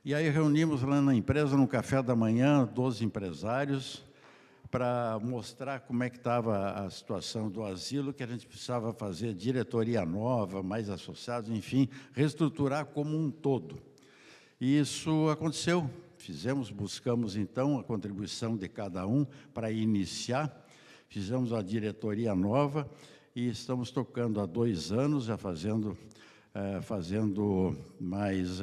E aí reunimos lá na empresa, no café da manhã, 12 empresários, para mostrar como é que estava a situação do asilo, que a gente precisava fazer diretoria nova, mais associados, enfim, reestruturar como um todo. E isso aconteceu. Buscamos então a contribuição de cada um para iniciar, fizemos a diretoria nova, e estamos tocando há 2 anos, já fazendo mais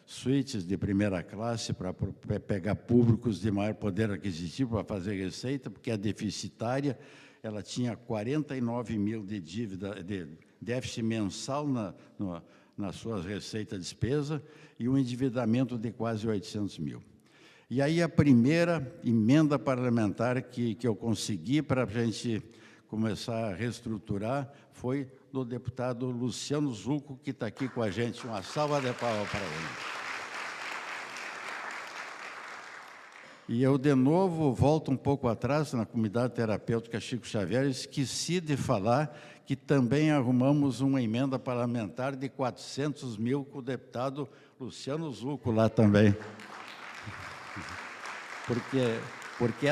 suítes de primeira classe para pegar públicos de maior poder aquisitivo para fazer receita, porque é deficitária. Ela tinha 49 mil de dívida, de déficit mensal nas suas receitas de despesa e um endividamento de quase 800 mil. E aí a primeira emenda parlamentar que eu consegui para a gente começar a reestruturar foi do deputado Luciano Zucco, que está aqui com a gente. Uma salva de palmas para ele. E eu, de novo, volto um pouco atrás, na comunidade terapêutica Chico Xavier, esqueci de falar que também arrumamos uma emenda parlamentar de 400 mil com o deputado Luciano Zucco lá também. Porque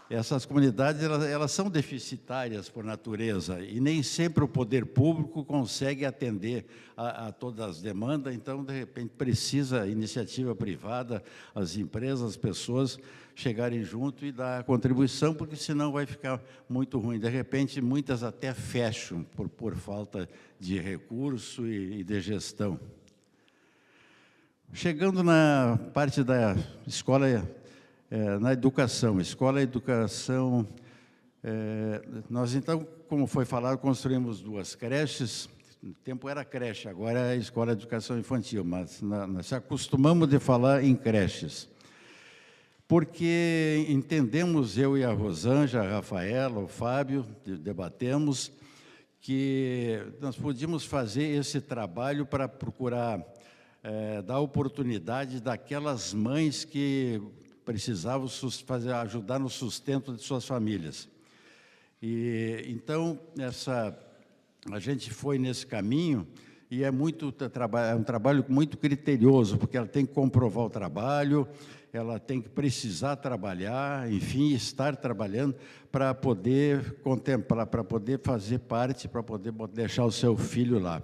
essas comunidades elas são deficitárias por natureza e nem sempre o poder público consegue atender a todas as demandas, então, de repente, precisa a iniciativa privada, as empresas, as pessoas chegarem junto e dar a contribuição, porque senão vai ficar muito ruim. De repente, muitas até fecham por falta de recurso e de gestão. Chegando na parte da escola, na educação, nós então, como foi falado, construímos 2 creches. No tempo era creche, agora é a escola de educação infantil, mas nós se acostumamos de falar em creches, porque entendemos, eu e a Rosângela, a Rafaela, o Fábio, debatemos, que nós podíamos fazer esse trabalho para procurar dar oportunidade daquelas mães que precisavam ajudar no sustento de suas famílias. E então a gente foi nesse caminho e é um trabalho muito criterioso, porque ela tem que comprovar o trabalho, ela tem que precisar trabalhar, enfim, estar trabalhando para poder contemplar, para poder fazer parte, para poder deixar o seu filho lá.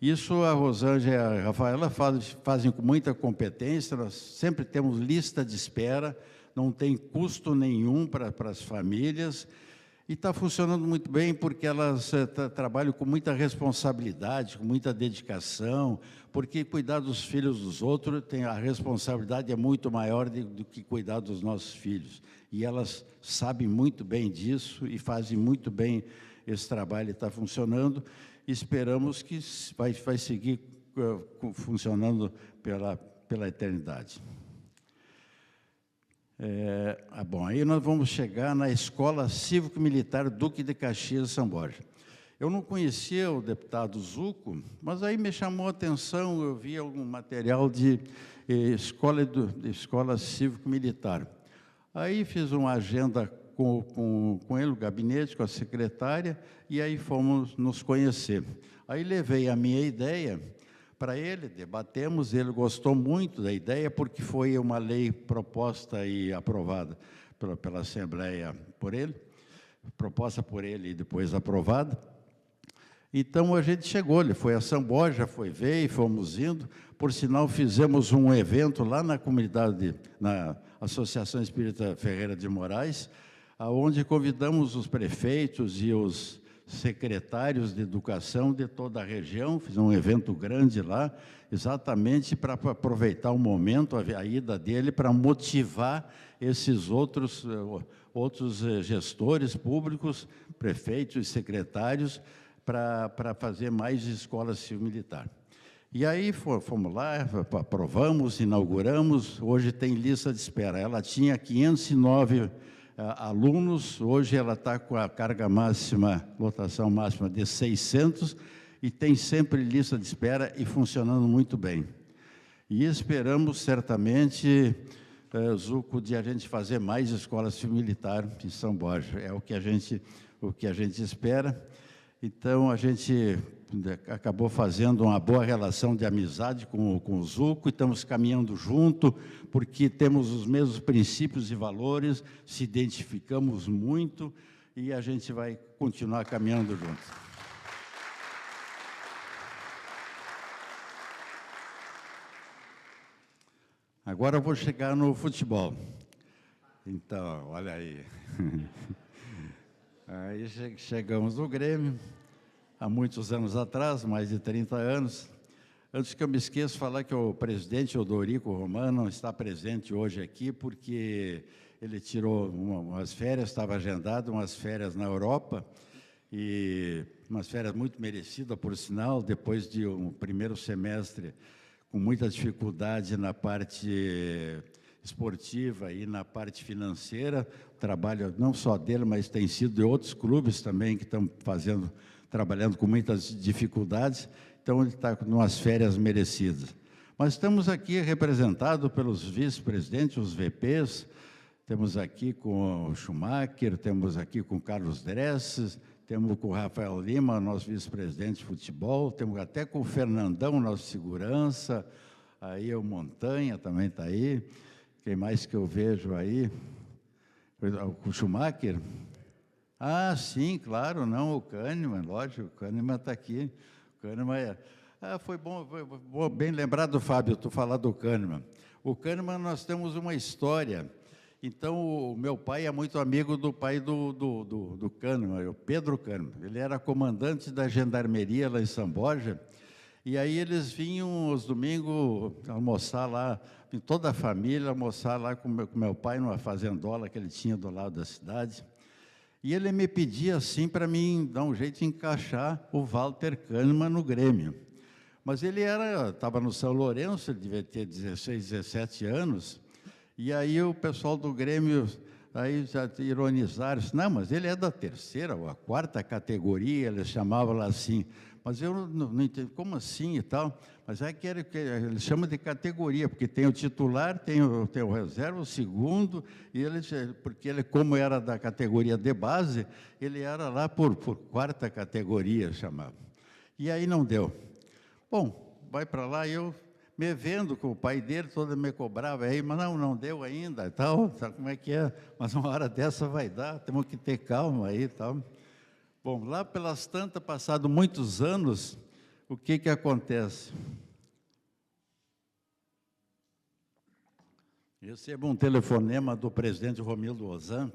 Isso a Rosângela e a Rafaela fazem com muita competência, nós sempre temos lista de espera, não tem custo nenhum para as famílias, e está funcionando muito bem porque elas trabalham com muita responsabilidade, com muita dedicação, porque cuidar dos filhos dos outros, a responsabilidade é muito maior do que cuidar dos nossos filhos. E elas sabem muito bem disso e fazem muito bem esse trabalho, está funcionando. Esperamos que vai seguir funcionando pela eternidade. Bom, aí nós vamos chegar na Escola Cívico-Militar Duque de Caxias, São Borja. Eu não conhecia o deputado Zucco, mas aí me chamou a atenção, eu vi algum material de escola cívico-militar. Aí fiz uma agenda com ele, o gabinete, com a secretária, e aí fomos nos conhecer. Aí levei a minha ideia para ele, debatemos, ele gostou muito da ideia, porque foi uma lei proposta e aprovada pela Assembleia por ele, proposta por ele e depois aprovada. Então, a gente chegou, ele foi a São Borja, veio, fomos indo. Por sinal, fizemos um evento lá na comunidade, na Associação Espírita Ferreira de Moraes, onde convidamos os prefeitos e os secretários de educação de toda a região, fizemos um evento grande lá, exatamente para aproveitar o momento, a ida dele, para motivar esses outros gestores públicos, prefeitos e secretários, para fazer mais escola civil-militar. E aí fomos lá, aprovamos, inauguramos, hoje tem lista de espera. Ela tinha 509 alunos, hoje ela está com a carga máxima, lotação máxima de 600, e tem sempre lista de espera e funcionando muito bem. E esperamos, certamente, Zucco, de a gente fazer mais escola civil-militar em São Borja. É o que a gente espera. Então, a gente acabou fazendo uma boa relação de amizade com o Zucco, e estamos caminhando junto, porque temos os mesmos princípios e valores, se identificamos muito, e a gente vai continuar caminhando junto. Agora eu vou chegar no futebol. Então, olha aí. Aí chegamos no Grêmio, há muitos anos atrás, mais de 30 anos. Antes que eu me esqueça, falar que o presidente Odorico Romano está presente hoje aqui, porque ele tirou umas férias, estava agendado umas férias na Europa, e umas férias muito merecidas, por sinal, depois de um primeiro semestre com muita dificuldade na parte esportiva e na parte financeira, trabalho não só dele, mas tem sido de outros clubes também que estão trabalhando com muitas dificuldades, então ele está com umas férias merecidas. Mas estamos aqui representados pelos vice-presidentes, os VPs, temos aqui com o Schumacher, temos aqui com o Carlos Dresses, temos com o Rafael Lima, nosso vice-presidente de futebol, temos até com o Fernandão, nosso segurança, aí o Montanha também está aí, quem mais que eu vejo aí? O Schumacher? Ah, sim, claro, não, o Kahneman, lógico, o Kahneman está aqui. O Kahneman foi bom, bem lembrado, Fábio, tu falar do Kahneman. O Kahneman, nós temos uma história. Então, o meu pai é muito amigo do pai do Kahneman, o Pedro Kahneman. Ele era comandante da gendarmeria lá em São Borja, e aí eles vinham aos domingos almoçar lá, toda a família almoçar lá com meu pai numa fazendola que ele tinha do lado da cidade. E ele me pedia assim para mim dar um jeito de encaixar o Walter Kahneman no Grêmio. Mas ele estava no São Lourenço, ele devia ter 16, 17 anos, e aí o pessoal do Grêmio aí já ironizaram, não, mas ele é da terceira ou a quarta categoria, eles chamavam lá assim, mas eu não entendi, como assim e tal? Mas é que eles chamam de categoria, porque tem o titular, tem o reserva, o segundo, e porque ele, como era da categoria de base, ele era lá por quarta categoria, chamava. E aí não deu. Bom, vai para lá, eu me vendo com o pai dele, todo me cobrava aí, mas não deu ainda, tal, sabe como é que é? Mas uma hora dessa vai dar, temos que ter calma aí, tal. Bom, lá pelas tantas, passado muitos anos, o que acontece? Recebo um telefonema do presidente Romildo Ozan.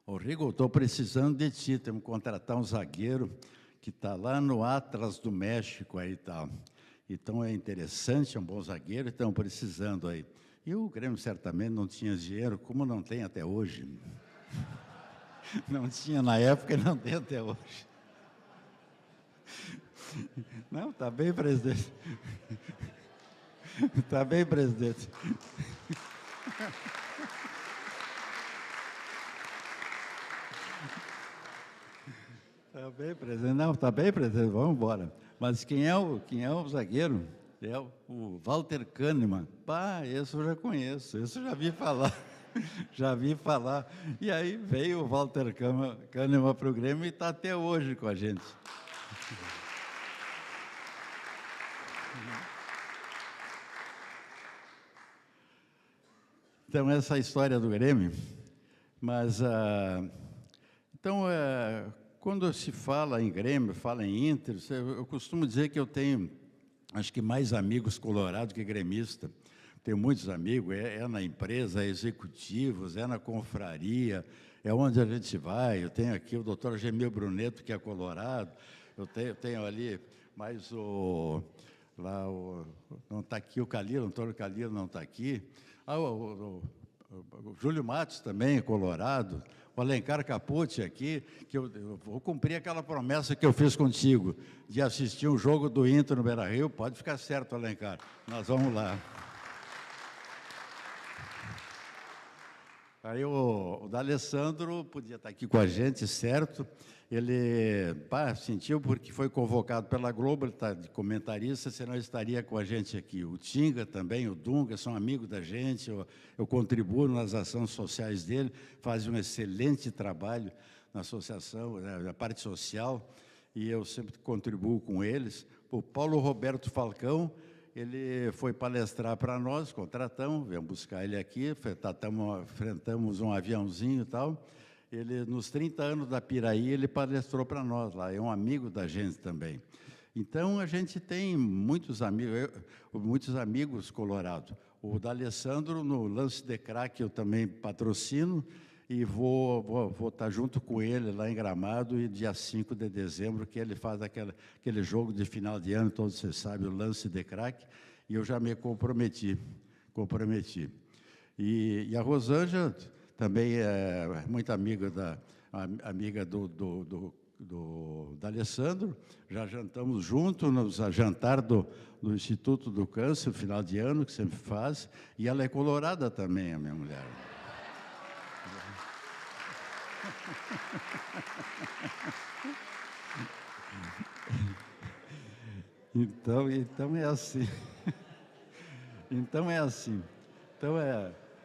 Ô, Rigo, estou precisando de ti, temos que contratar um zagueiro que está lá no Atlas do México aí e tal. Então é interessante, é um bom zagueiro, estão precisando aí. E o Grêmio certamente não tinha dinheiro, como não tem até hoje. Não tinha na época e não tem até hoje. Não, está bem, presidente. Está bem, presidente. Está bem, presidente. Não, está bem, presidente, vamos embora. Mas quem é o zagueiro? É o Walter Kahneman. Pá, esse eu já conheço, esse eu já vi falar. Já vi falar. E aí veio o Walter Kahneman para o Grêmio e está até hoje com a gente. Então, essa é a história do Grêmio. Mas, quando se fala em Grêmio, fala em Inter, eu costumo dizer que eu tenho, acho que mais amigos colorados que gremista. Tenho muitos amigos, é na empresa, é executivos, é na confraria, é onde a gente vai. Eu tenho aqui o doutor Gemil Bruneto, que é colorado, eu tenho ali mais não está aqui o Calil, o Antônio Calil não está aqui. O Júlio Matos também é colorado, o Alencar Capucci aqui, que eu vou cumprir aquela promessa que eu fiz contigo, de assistir um jogo do Inter no Beira-Rio. Pode ficar certo, Alencar, nós vamos lá. Aí o D'Alessandro podia estar aqui com a gente, certo? Ele sentiu porque foi convocado pela Globo, ele está de comentarista, senão estaria com a gente aqui. O Tinga também, o Dunga, são amigos da gente, eu contribuo nas ações sociais dele, faz um excelente trabalho na associação, na parte social, e eu sempre contribuo com eles. O Paulo Roberto Falcão, ele foi palestrar para nós, contratamos, viemos buscar ele aqui, enfrentamos um aviãozinho e tal. Ele, nos 30 anos da Piraí, ele palestrou para nós lá, é um amigo da gente também. Então, a gente tem muitos amigos colorados. O D'Alessandro, no Lance de Crack, eu também patrocino, e vou estar junto com ele lá em Gramado, e dia 5 de dezembro, que ele faz aquele jogo de final de ano, todos vocês sabem, o Lance de Crack, e eu já me comprometi. E a Rosângela também é muito amiga do da Alessandro, já jantamos junto, nos jantar do Instituto do Câncer, final de ano, que sempre faz, e ela é colorada também, a minha mulher. Então é assim. Então é assim.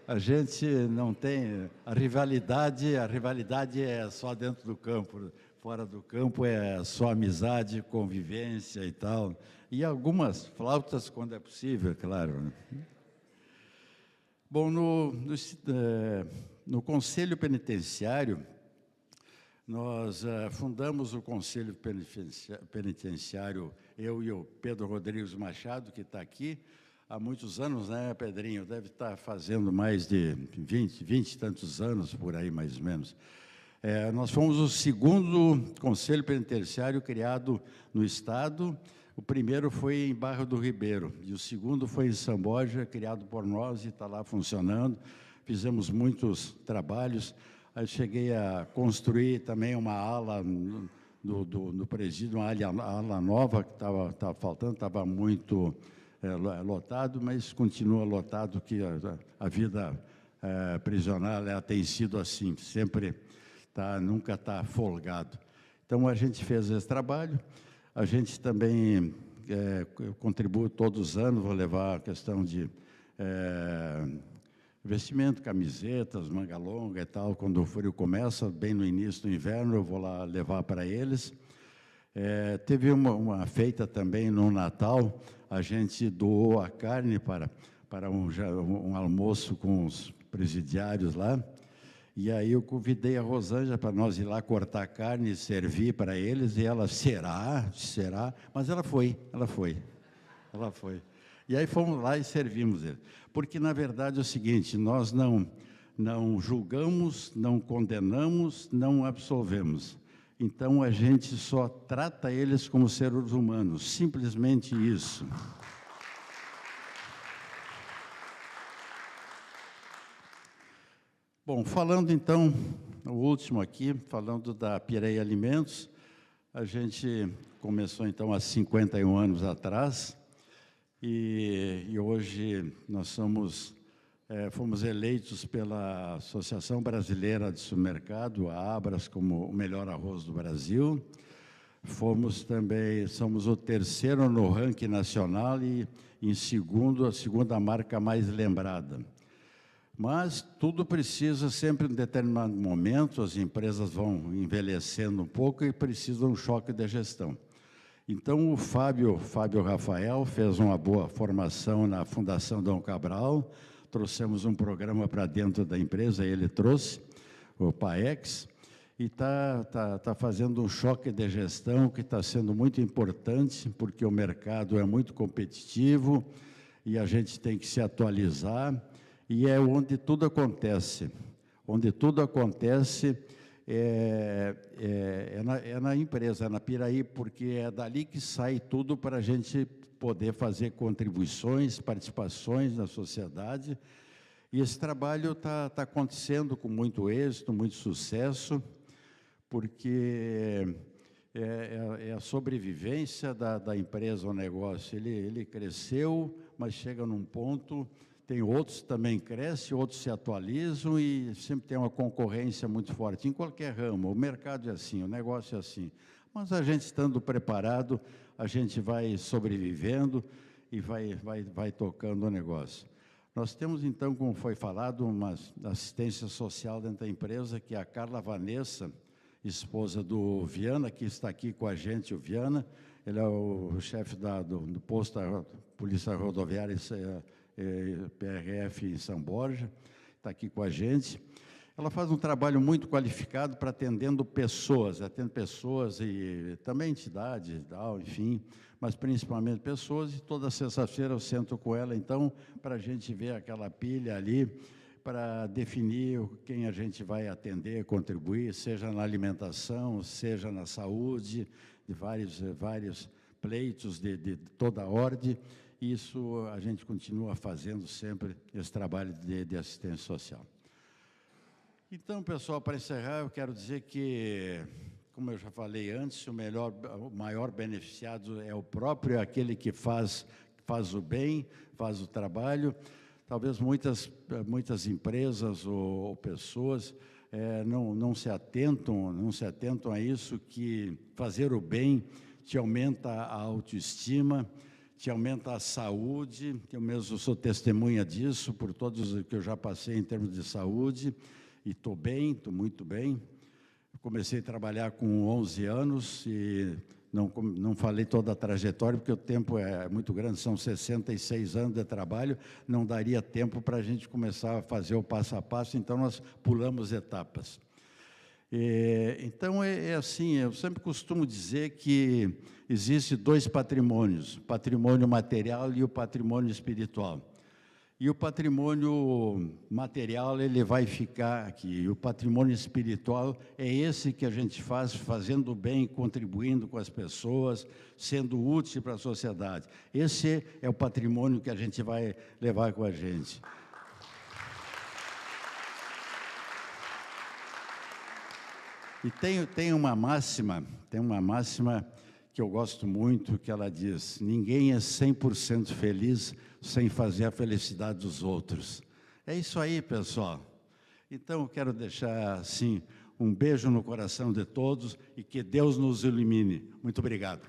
A gente não tem a rivalidade é só dentro do campo. Fora do campo é só amizade, convivência e tal. E algumas flautas quando é possível, é claro, né? Bom, no Conselho Penitenciário, nós fundamos o Conselho Penitenciário, eu e o Pedro Rodrigues Machado, que está aqui, há muitos anos, né, Pedrinho? Deve estar fazendo mais de 20 e tantos anos, por aí, mais ou menos. Nós fomos o segundo Conselho Penitenciário criado no Estado. O primeiro foi em Barra do Ribeiro, e o segundo foi em Samboja, criado por nós, e está lá funcionando. Fizemos muitos trabalhos. Aí cheguei a construir também uma ala no presídio, uma ala nova, que estava faltando, estava muito lotado, mas continua lotado, que a vida prisional ela tem sido assim, sempre nunca está folgado. Então, a gente fez esse trabalho, a gente também contribui todos os anos, vou levar a questão de vestimento, camisetas, manga longa e tal, quando o frio começa, bem no início do inverno, eu vou lá levar para eles. Teve uma feita também no Natal, a gente doou a carne para um almoço com os presidiários lá, e aí eu convidei a Rosângela para nós ir lá cortar a carne e servir para eles, e ela, será? Mas ela foi. E aí fomos lá e servimos ele. Porque, na verdade, é o seguinte, nós não julgamos, não condenamos, não absolvemos. Então, a gente só trata eles como seres humanos, simplesmente isso. Bom, falando então, o último aqui, falando da Piraí Alimentos, a gente começou então há 51 anos atrás, e hoje nós fomos eleitos pela Associação Brasileira de Supermercado, a Abras, como o melhor arroz do Brasil. Somos o terceiro no ranking nacional e em segundo, a segunda marca mais lembrada. Mas tudo precisa sempre, em determinado momento, as empresas vão envelhecendo um pouco e precisam de um choque de gestão. Então, o Fábio Rafael fez uma boa formação na Fundação Dom Cabral, trouxemos um programa para dentro da empresa, ele trouxe, o PAEX, e está fazendo um choque de gestão que está sendo muito importante, porque o mercado é muito competitivo e a gente tem que se atualizar, e é onde tudo acontece. Onde tudo acontece é na empresa, na Piraí, porque é dali que sai tudo para a gente poder fazer contribuições, participações na sociedade. E esse trabalho está acontecendo com muito êxito, muito sucesso, porque é a sobrevivência da empresa, o negócio. Ele cresceu, mas chega num ponto, tem outros que também crescem, outros se atualizam e sempre tem uma concorrência muito forte, em qualquer ramo. O mercado é assim, o negócio é assim. Mas a gente estando preparado, a gente vai sobrevivendo e vai tocando o negócio. Nós temos, então, como foi falado, uma assistência social dentro da empresa, que é a Carla Vanessa, esposa do Viana, que está aqui com a gente, o Viana. Ele é o chefe do posto da Polícia Rodoviária PRF em São Borja, está aqui com a gente. Ela faz um trabalho muito qualificado para atendendo pessoas e também entidades, tal, enfim, mas principalmente pessoas, e toda sexta-feira eu sento com ela, então, para a gente ver aquela pilha ali, para definir quem a gente vai atender, contribuir, seja na alimentação, seja na saúde, de vários pleitos de toda a ordem. Isso a gente continua fazendo sempre, esse trabalho de assistência social. Então, pessoal, para encerrar, eu quero dizer que como eu já falei antes, o maior beneficiado é o próprio, aquele que faz o bem, faz o trabalho. Talvez muitas empresas ou pessoas não se atentam a isso, que fazer o bem te aumenta a autoestima, te aumenta a saúde. Eu mesmo sou testemunha disso, por todos que eu já passei em termos de saúde, e estou bem, estou muito bem. Comecei a trabalhar com 11 anos e não falei toda a trajetória, porque o tempo é muito grande, são 66 anos de trabalho, não daria tempo para a gente começar a fazer o passo a passo, então nós pulamos etapas. Então, assim, eu sempre costumo dizer que existe dois patrimônios, o patrimônio material e o patrimônio espiritual. E o patrimônio material, ele vai ficar aqui. E o patrimônio espiritual é esse que a gente faz, fazendo bem, contribuindo com as pessoas, sendo útil para a sociedade. Esse é o patrimônio que a gente vai levar com a gente. E tem uma máxima que eu gosto muito, que ela diz: ninguém é 100% feliz sem fazer a felicidade dos outros. É isso aí, pessoal. Então, eu quero deixar, assim, um beijo no coração de todos e que Deus nos ilumine. Muito obrigado.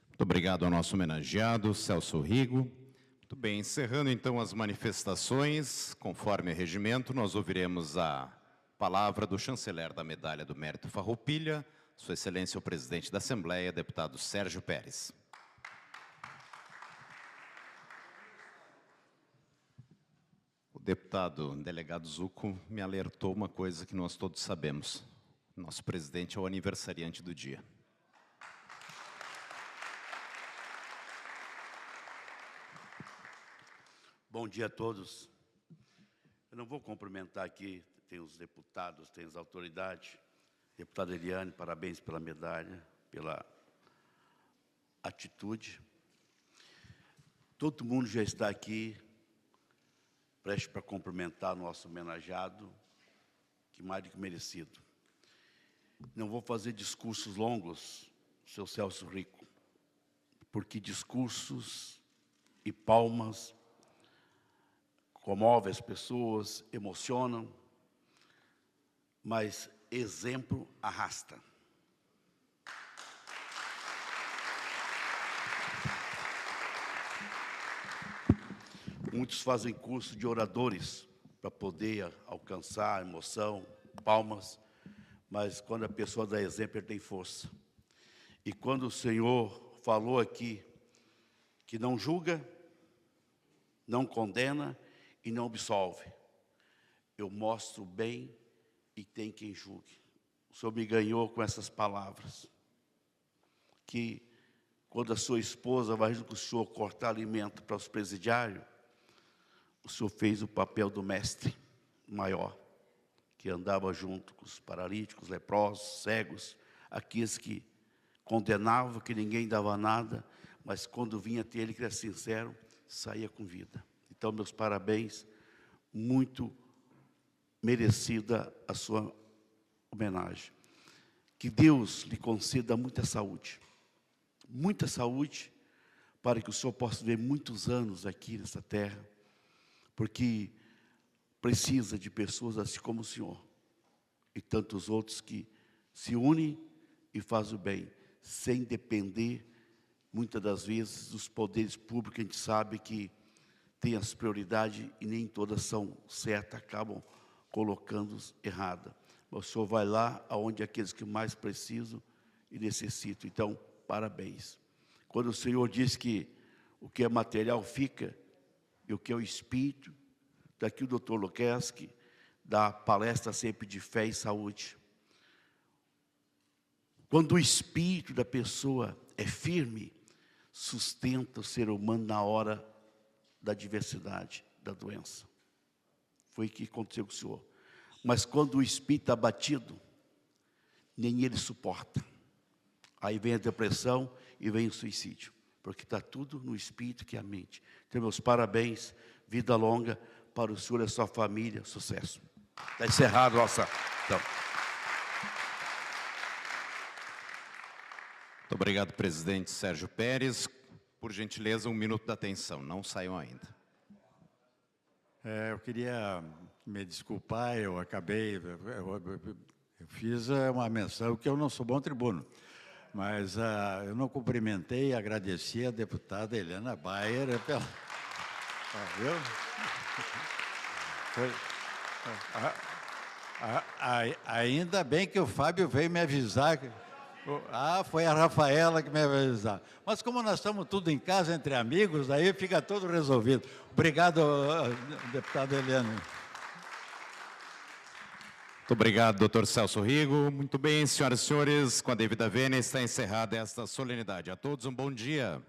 Muito obrigado ao nosso homenageado, Celso Rigo. Muito bem, encerrando então as manifestações, conforme o regimento, nós ouviremos a palavra do chanceler da Medalha do Mérito Farroupilha, Sua Excelência o Presidente da Assembleia, deputado Sérgio Pérez. O deputado delegado Zucco me alertou uma coisa que nós todos sabemos. Nosso presidente é o aniversariante do dia. Bom dia a todos. Eu não vou cumprimentar aqui, tem os deputados, tem as autoridades. Deputada Eliane, parabéns pela medalha, pela atitude. Todo mundo já está aqui, prestes para cumprimentar nosso homenageado, que mais do que merecido. Não vou fazer discursos longos, seu Celso Rico, porque discursos e palmas comove as pessoas, emocionam, mas exemplo arrasta. Muitos fazem curso de oradores para poder alcançar emoção, palmas, mas quando a pessoa dá exemplo, ele tem força. E quando o Senhor falou aqui que não julga, não condena e não absolve, eu mostro bem e tem quem julgue. O Senhor me ganhou com essas palavras, que quando a sua esposa vai com o Senhor cortar alimento para os presidiários, o Senhor fez o papel do mestre maior, que andava junto com os paralíticos, leprosos, cegos, aqueles que condenavam, que ninguém dava nada, mas quando vinha ter ele, que era sincero, saía com vida. Então, meus parabéns, muito merecida a sua homenagem. Que Deus lhe conceda muita saúde, para que o Senhor possa viver muitos anos aqui nessa terra, porque precisa de pessoas assim como o Senhor, e tantos outros que se unem e fazem o bem, sem depender, muitas das vezes, dos poderes públicos, que a gente sabe que tem as prioridades e nem todas são certas, acabam colocando errada. O Senhor vai lá aonde aqueles que mais precisam e necessitam. Então, parabéns. Quando o Senhor diz que o que é material fica e o que é o espírito, daqui o Dr. Luquezzi dá palestra sempre de fé e saúde. Quando o espírito da pessoa é firme, sustenta o ser humano na hora da adversidade, da doença. Foi o que aconteceu com o Senhor. Mas quando o espírito está abatido, nem ele suporta. Aí vem a depressão e vem o suicídio, porque está tudo no espírito que é a mente. Então, meus parabéns, vida longa para o senhor e a sua família, sucesso. Está encerrado a nossa... Então. Muito obrigado, presidente Sérgio Pérez. Por gentileza, 1 minuto de atenção, não saiam ainda. Eu queria me desculpar, eu fiz uma menção que eu não sou bom tribuno, mas eu não cumprimentei e agradeci a deputada Helena Bayer pela... viu? Ainda bem que o Fábio veio me avisar. Foi a Rafaela que me avisou. Mas como nós estamos tudo em casa, entre amigos, aí fica tudo resolvido. Obrigado, deputado Helena. Muito obrigado, doutor Celso Rigo. Muito bem, senhoras e senhores, com a devida vênia, está encerrada esta solenidade. A todos um bom dia.